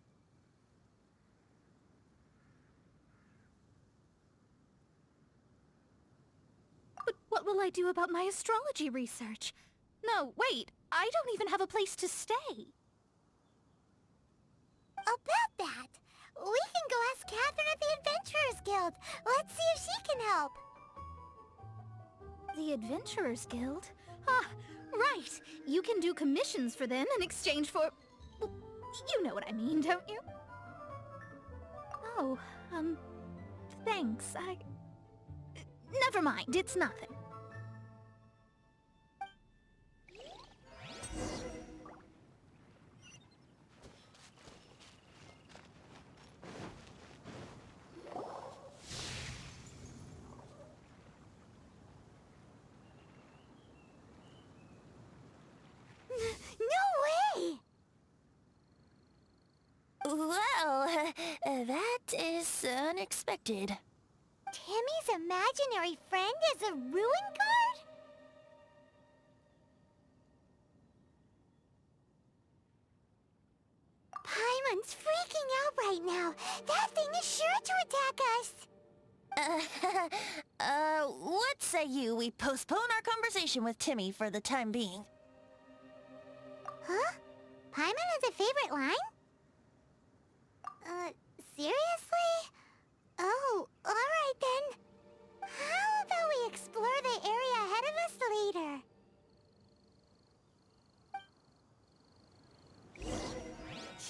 But what will I do about my astrology research? No, wait, I don't even have a place to stay. About that, we can go ask Catherine at the Adventurers Guild. Let's see if she can help. The Adventurers Guild? Ah, right. You can do commissions for them in exchange for... well, you know what I mean, don't you? Oh, thanks. Never mind, it's nothing. Well, that is unexpected. Timmy's imaginary friend is a ruin guard? Paimon's freaking out right now. That thing is sure to attack us. What say you we postpone our conversation with Timmy for the time being? Huh? Paimon has a favorite line? Seriously? Oh, alright then. How about we explore the area ahead of us later?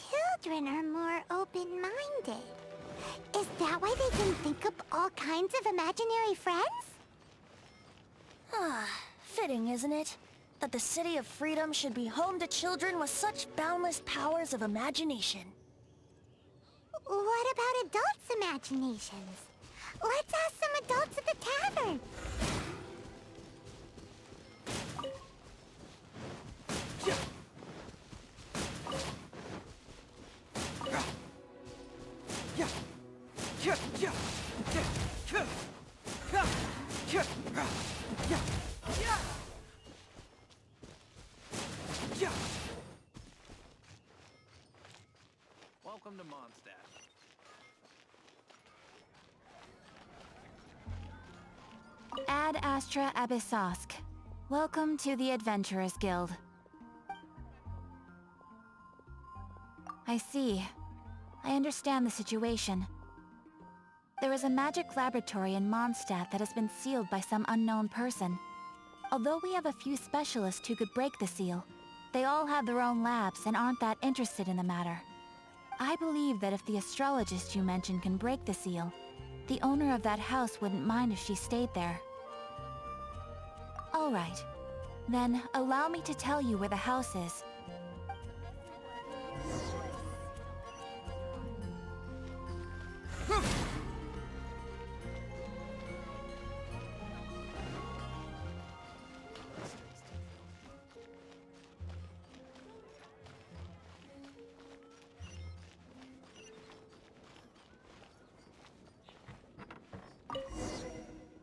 Children are more open-minded. Is that why they can think up all kinds of imaginary friends? Ah, fitting, isn't it? That the City of Freedom should be home to children with such boundless powers of imagination. What about adults' imaginations? Let's ask some adults at the tavern. Welcome to Mondstadt. Ad Astra Abyssosk. Welcome to the Adventurers Guild. I see. I understand the situation. There is a magic laboratory in Mondstadt that has been sealed by some unknown person. Although we have a few specialists who could break the seal, they all have their own labs and aren't that interested in the matter. I believe that if the astrologist you mentioned can break the seal, the owner of that house wouldn't mind if she stayed there. All right. Then, allow me to tell you where the house is.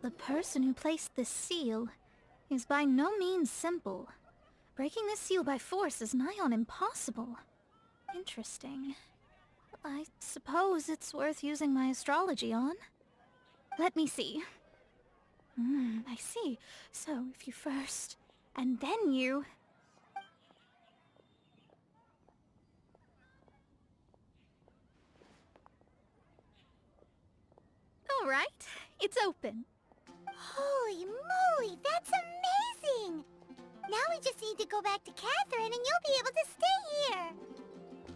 The person who placed this seal is by no means simple. Breaking this seal by force is nigh on impossible. Interesting. I suppose it's worth using my astrology on. Let me see. I see. So if you first, and then you... All right, it's open. Holy moly, that's amazing! Now we just need to go back to Catherine and you'll be able to stay here.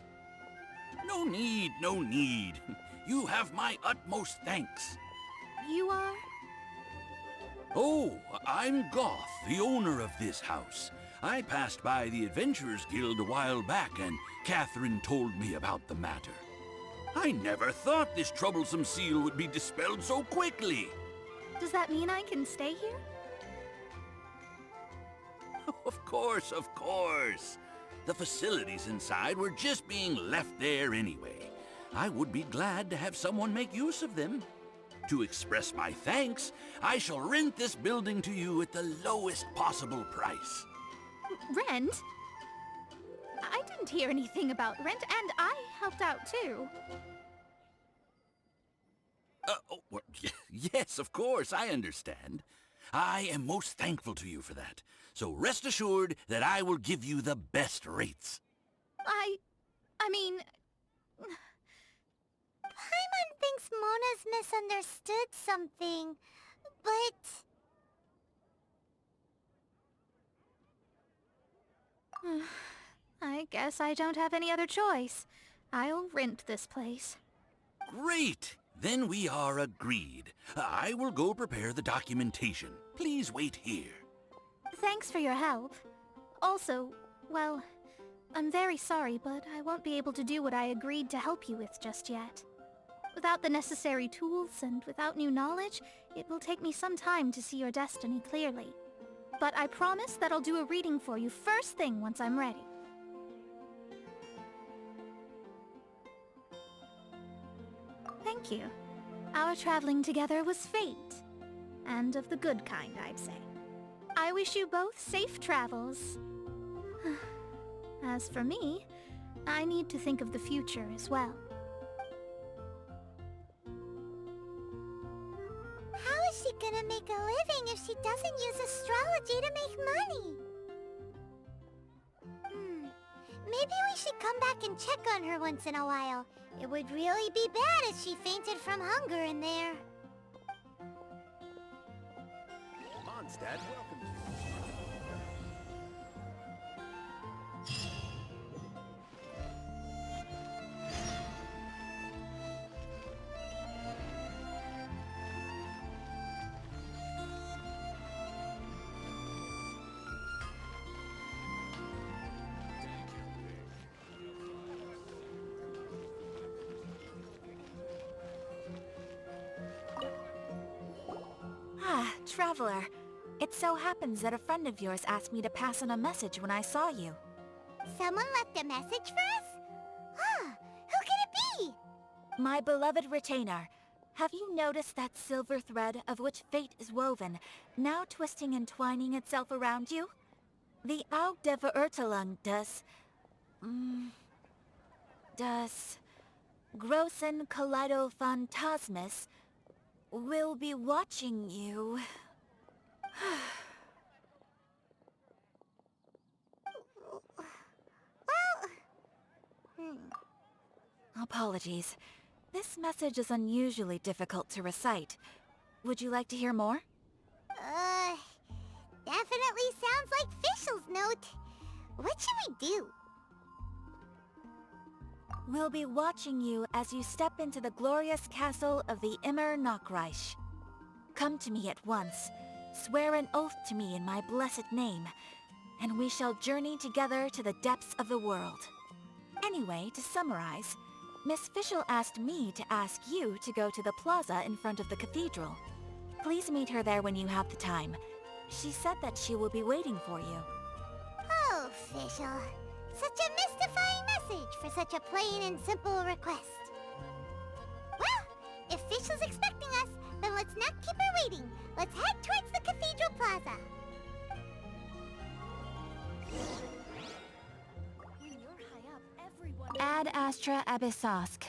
No need, no need. You have my utmost thanks. You are? Oh, I'm Goth, the owner of this house. I passed by the Adventurers Guild a while back and Catherine told me about the matter. I never thought this troublesome seal would be dispelled so quickly. Does that mean I can stay here? Of course, of course. The facilities inside were just being left there anyway. I would be glad to have someone make use of them. To express my thanks, I shall rent this building to you at the lowest possible price. Rent? I didn't hear anything about rent, and I helped out too. Yes, of course, I understand. I am most thankful to you for that. So rest assured that I will give you the best rates. I mean, Paimon thinks Mona's misunderstood something, but... I guess I don't have any other choice. I'll rent this place. Great! Then we are agreed. I will go prepare the documentation. Please wait here. Thanks for your help. Also, well, I'm very sorry, but I won't be able to do what I agreed to help you with just yet. Without the necessary tools and without new knowledge, it will take me some time to see your destiny clearly. But I promise that I'll do a reading for you first thing once I'm ready. Thank you. Our traveling together was fate. And of the good kind, I'd say. I wish you both safe travels. As for me, I need to think of the future as well. How is she gonna make a living if she doesn't use astrology to make money? Maybe we should come back and check on her once in a while. It would really be bad if she fainted from hunger in there. Mondstadt welcomes you. Traveler, it so happens that a friend of yours asked me to pass on a message when I saw you. Someone left a message for us? Huh, who could it be? My beloved retainer, have you noticed that silver thread of which fate is woven, now twisting and twining itself around you? The Aug der Verurteilung das großen Kaleido-Phantasmus will be watching you. Apologies. This message is unusually difficult to recite. Would you like to hear more? Definitely sounds like Fischl's note. What should we do? We'll be watching you as you step into the glorious castle of the Immer Nachreich. Come to me at once. Swear an oath to me in my blessed name, and we shall journey together to the depths of the world. Anyway, to summarize, Miss Fischl asked me to ask you to go to the plaza in front of the cathedral. Please meet her there when you have the time. She said that she will be waiting for you. Oh, Fischl. Such a mystifying message for such a plain and simple request. Well, if Fischl's expecting us, then let's not keep her waiting. Let's head towards the cathedral plaza. When you're high up, everyone... Ad Astra Abyssosk.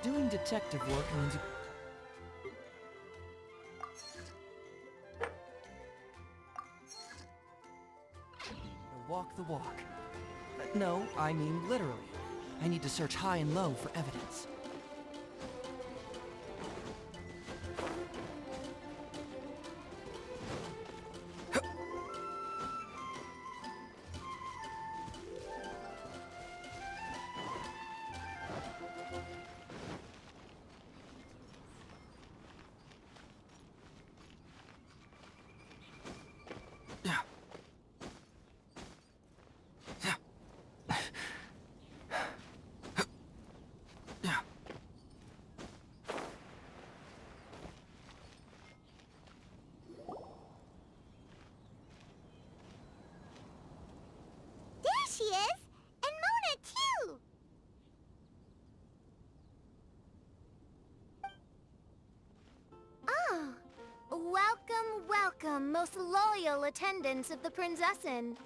Doing detective work means... Walk the walk. No, I mean literally. I need to search high and low for evidence. She is! And Mona, too! Oh, welcome, welcome, most loyal attendants of the Prinzessin.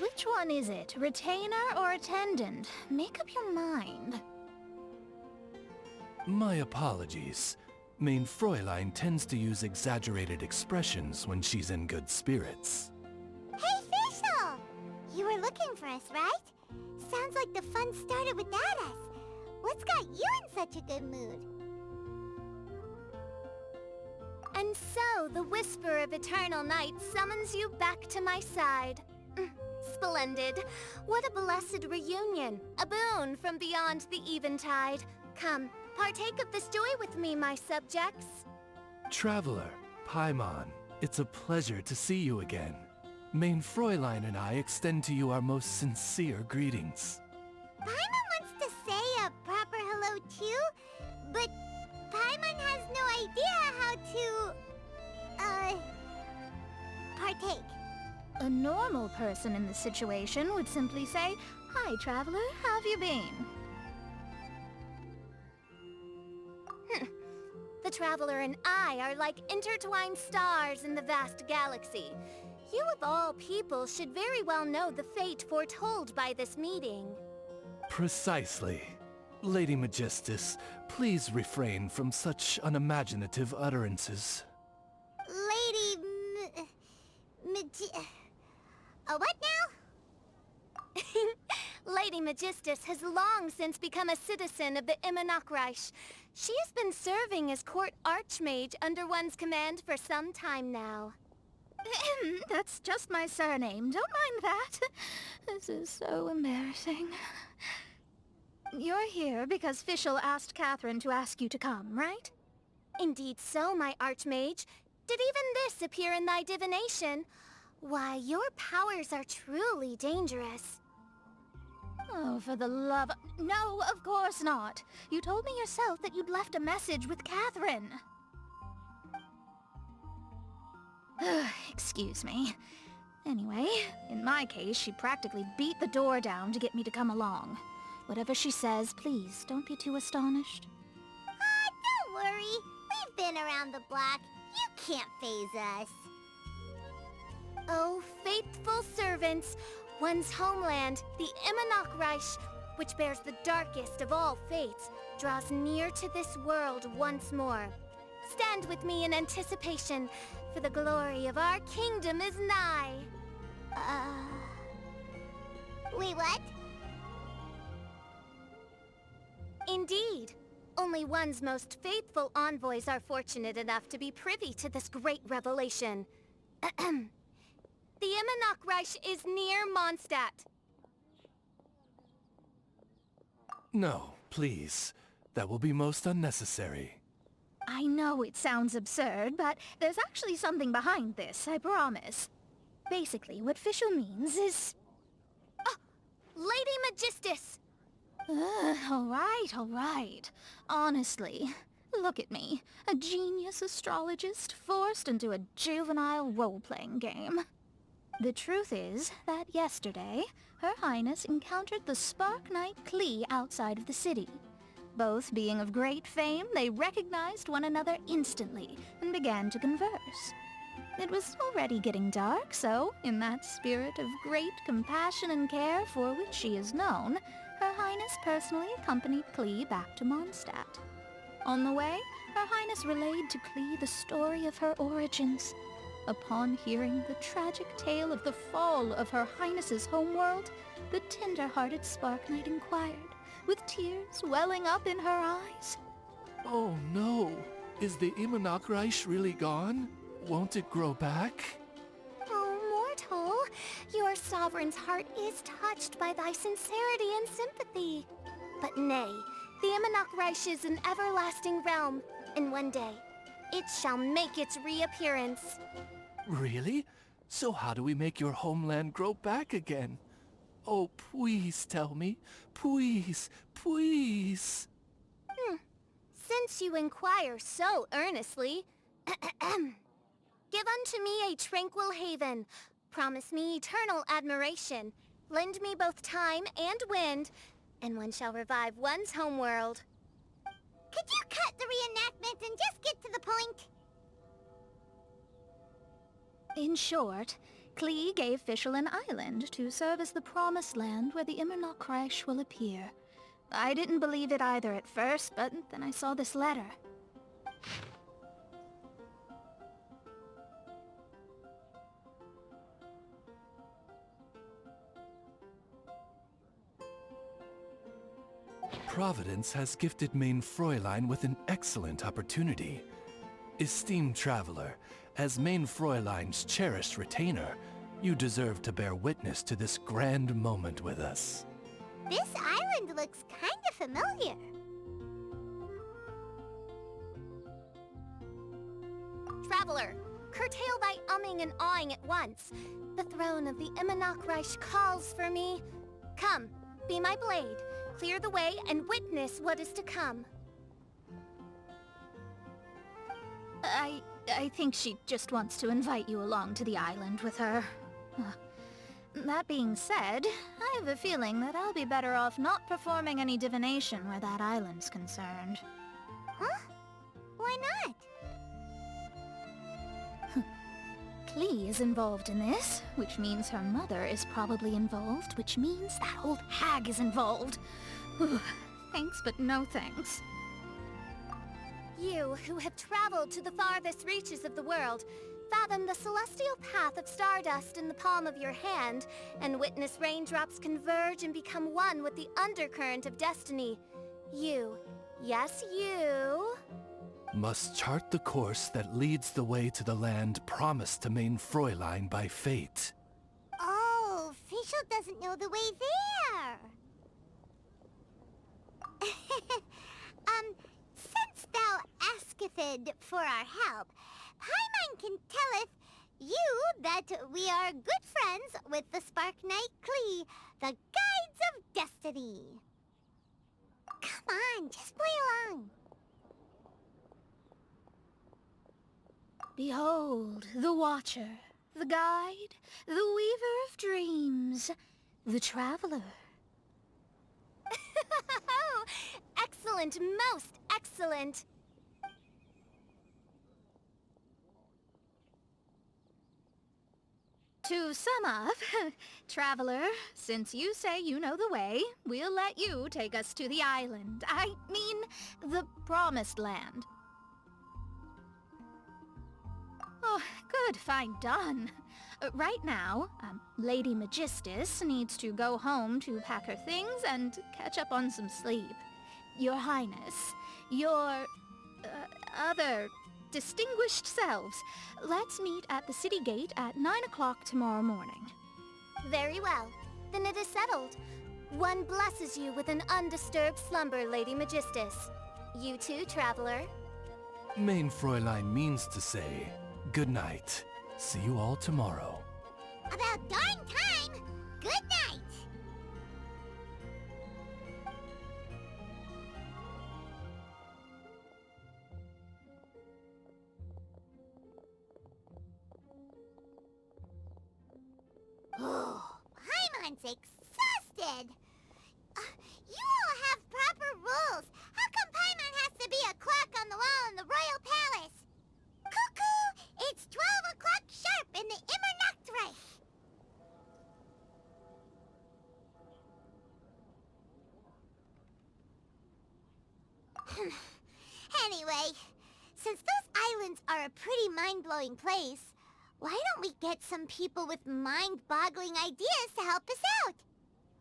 Which one is it? Retainer or attendant? Make up your mind. My apologies. Mein Fräulein tends to use exaggerated expressions when she's in good spirits. Hey, Fischl! You were looking for us, right? Sounds like the fun started without us. What's got you in such a good mood? And so, the whisper of eternal night summons you back to my side. Splendid. What a blessed reunion. A boon from beyond the eventide. Come, partake of this joy with me, my subjects. Traveler, Paimon, it's a pleasure to see you again. Mein Fräulein and I extend to you our most sincere greetings. Paimon wants to say a proper hello too, but Paimon has no idea how to, partake. A normal person in this situation would simply say, "Hi, traveler, how have you been?" The traveler and I are like intertwined stars in the vast galaxy. You of all people should very well know the fate foretold by this meeting. Precisely. Lady Magistus, please refrain from such unimaginative utterances. Lady what now? Lady Magistus has long since become a citizen of the Immonocreich. She has been serving as court archmage under one's command for some time now. That's just my surname. Don't mind that. This is so embarrassing. You're here because Fischl asked Catherine to ask you to come, right? Indeed so, my archmage. Did even this appear in thy divination? Why, your powers are truly dangerous. Oh, for the love... No, of course not. You told me yourself that you'd left a message with Catherine. Excuse me. Anyway, in my case, she practically beat the door down to get me to come along. Whatever she says, please, don't be too astonished. Don't worry. We've been around the block. You can't faze us. Oh, faithful servants, one's homeland, the Immonocreich, which bears the darkest of all fates, draws near to this world once more. Stand with me in anticipation, for the glory of our kingdom is nigh. Wait, what? Indeed. Only one's most faithful envoys are fortunate enough to be privy to this great revelation. The Immonocreich is near Mondstadt. No, please. That will be most unnecessary. I know it sounds absurd, but there's actually something behind this, I promise. Basically, what Fischl means is... Lady Magistus! All right. Honestly, look at me. A genius astrologist forced into a juvenile role-playing game. The truth is that yesterday, Her Highness encountered the Spark Knight Klee outside of the city. Both being of great fame, they recognized one another instantly and began to converse. It was already getting dark, so, in that spirit of great compassion and care for which she is known, Her Highness personally accompanied Klee back to Mondstadt. On the way, Her Highness relayed to Klee the story of her origins. Upon hearing the tragic tale of the fall of Her Highness's homeworld, the tender-hearted Spark Knight inquired, with tears welling up in her eyes. Oh no! Is the Immunachreich really gone? Won't it grow back? Oh, mortal, your sovereign's heart is touched by thy sincerity and sympathy. But nay, the Immunachreich is an everlasting realm, and one day, it shall make its reappearance. Really? So how do we make your homeland grow back again? Oh, please tell me. Please, please. Since you inquire so earnestly, give unto me a tranquil haven. Promise me eternal admiration. Lend me both time and wind, and one shall revive one's homeworld. Could you cut the reenactment and just get to the point? In short, Klee gave Fischl an island to serve as the promised land where the Immunachreich will appear. I didn't believe it either at first, but then I saw this letter. Providence has gifted Mein Fräulein with an excellent opportunity. Esteemed traveler, as Mein Fräulein's cherished retainer, you deserve to bear witness to this grand moment with us. This island looks kind of familiar. Traveler, curtail thy umming and awing at once. The throne of the Immunachreich calls for me. Come, be my blade, clear the way, and witness what is to come. I think she just wants to invite you along to the island with her. That being said, I have a feeling that I'll be better off not performing any divination where that island's concerned. Huh? Why not? Klee is involved in this, which means her mother is probably involved, which means that old hag is involved. Thanks, but no thanks. You, who have traveled to the farthest reaches of the world, fathom the celestial path of stardust in the palm of your hand, and witness raindrops converge and become one with the undercurrent of destiny. You, yes you, must chart the course that leads the way to the land promised to Mein Fräulein by fate. Oh, Fischl doesn't know the way there. Since thou asketh for our help, Paimon can telleth you that we are good friends with the Spark Knight Klee, the Guides of Destiny. Come on, just play along. Behold, the Watcher, the Guide, the Weaver of Dreams, the Traveler. Excellent, most excellent. To sum up, Traveler, since you say you know the way, we'll let you take us to the island. I mean, the Promised Land. Oh, good, fine, done. Right now, Lady Magistus needs to go home to pack her things and catch up on some sleep. Your Highness, your other distinguished selves, let's meet at the city gate at 9 o'clock tomorrow morning. Very well. Then it is settled. One blesses you with an undisturbed slumber, Lady Magistus. You too, Traveler. Mein Fräulein means to say, good night. See you all tomorrow. About darn time! Good night! Oh, Paimon's exhausted! You all have proper rules. How in the Immernachtreich. Anyway, since those islands are a pretty mind-blowing place, why don't we get some people with mind-boggling ideas to help us out?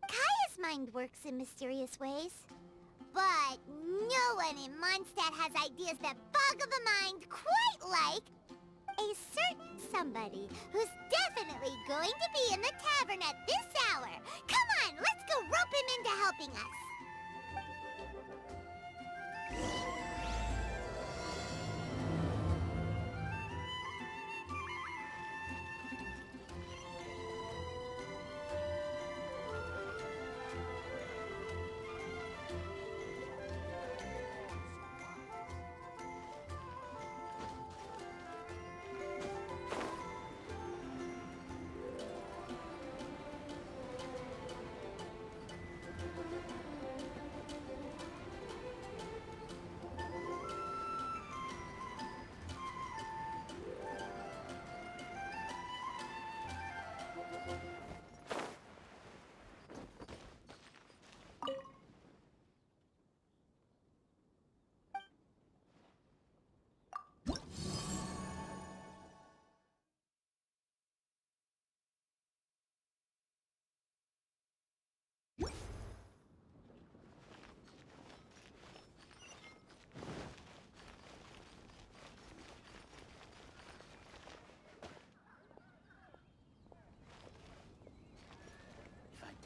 Kaya's mind works in mysterious ways. But no one in Mondstadt has ideas that boggle the mind quite like a certain somebody who's definitely going to be in the tavern at this hour. Come on, let's go rope him into helping us.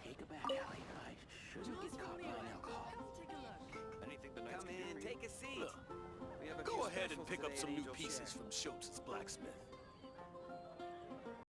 Take a back alley. I shouldn't get caught buying alcohol. Anything the knights Come can do in, for you? take a seat. Look, We have a go few ahead and specials pick up today some in new Angel pieces Share. from Schultz's blacksmith.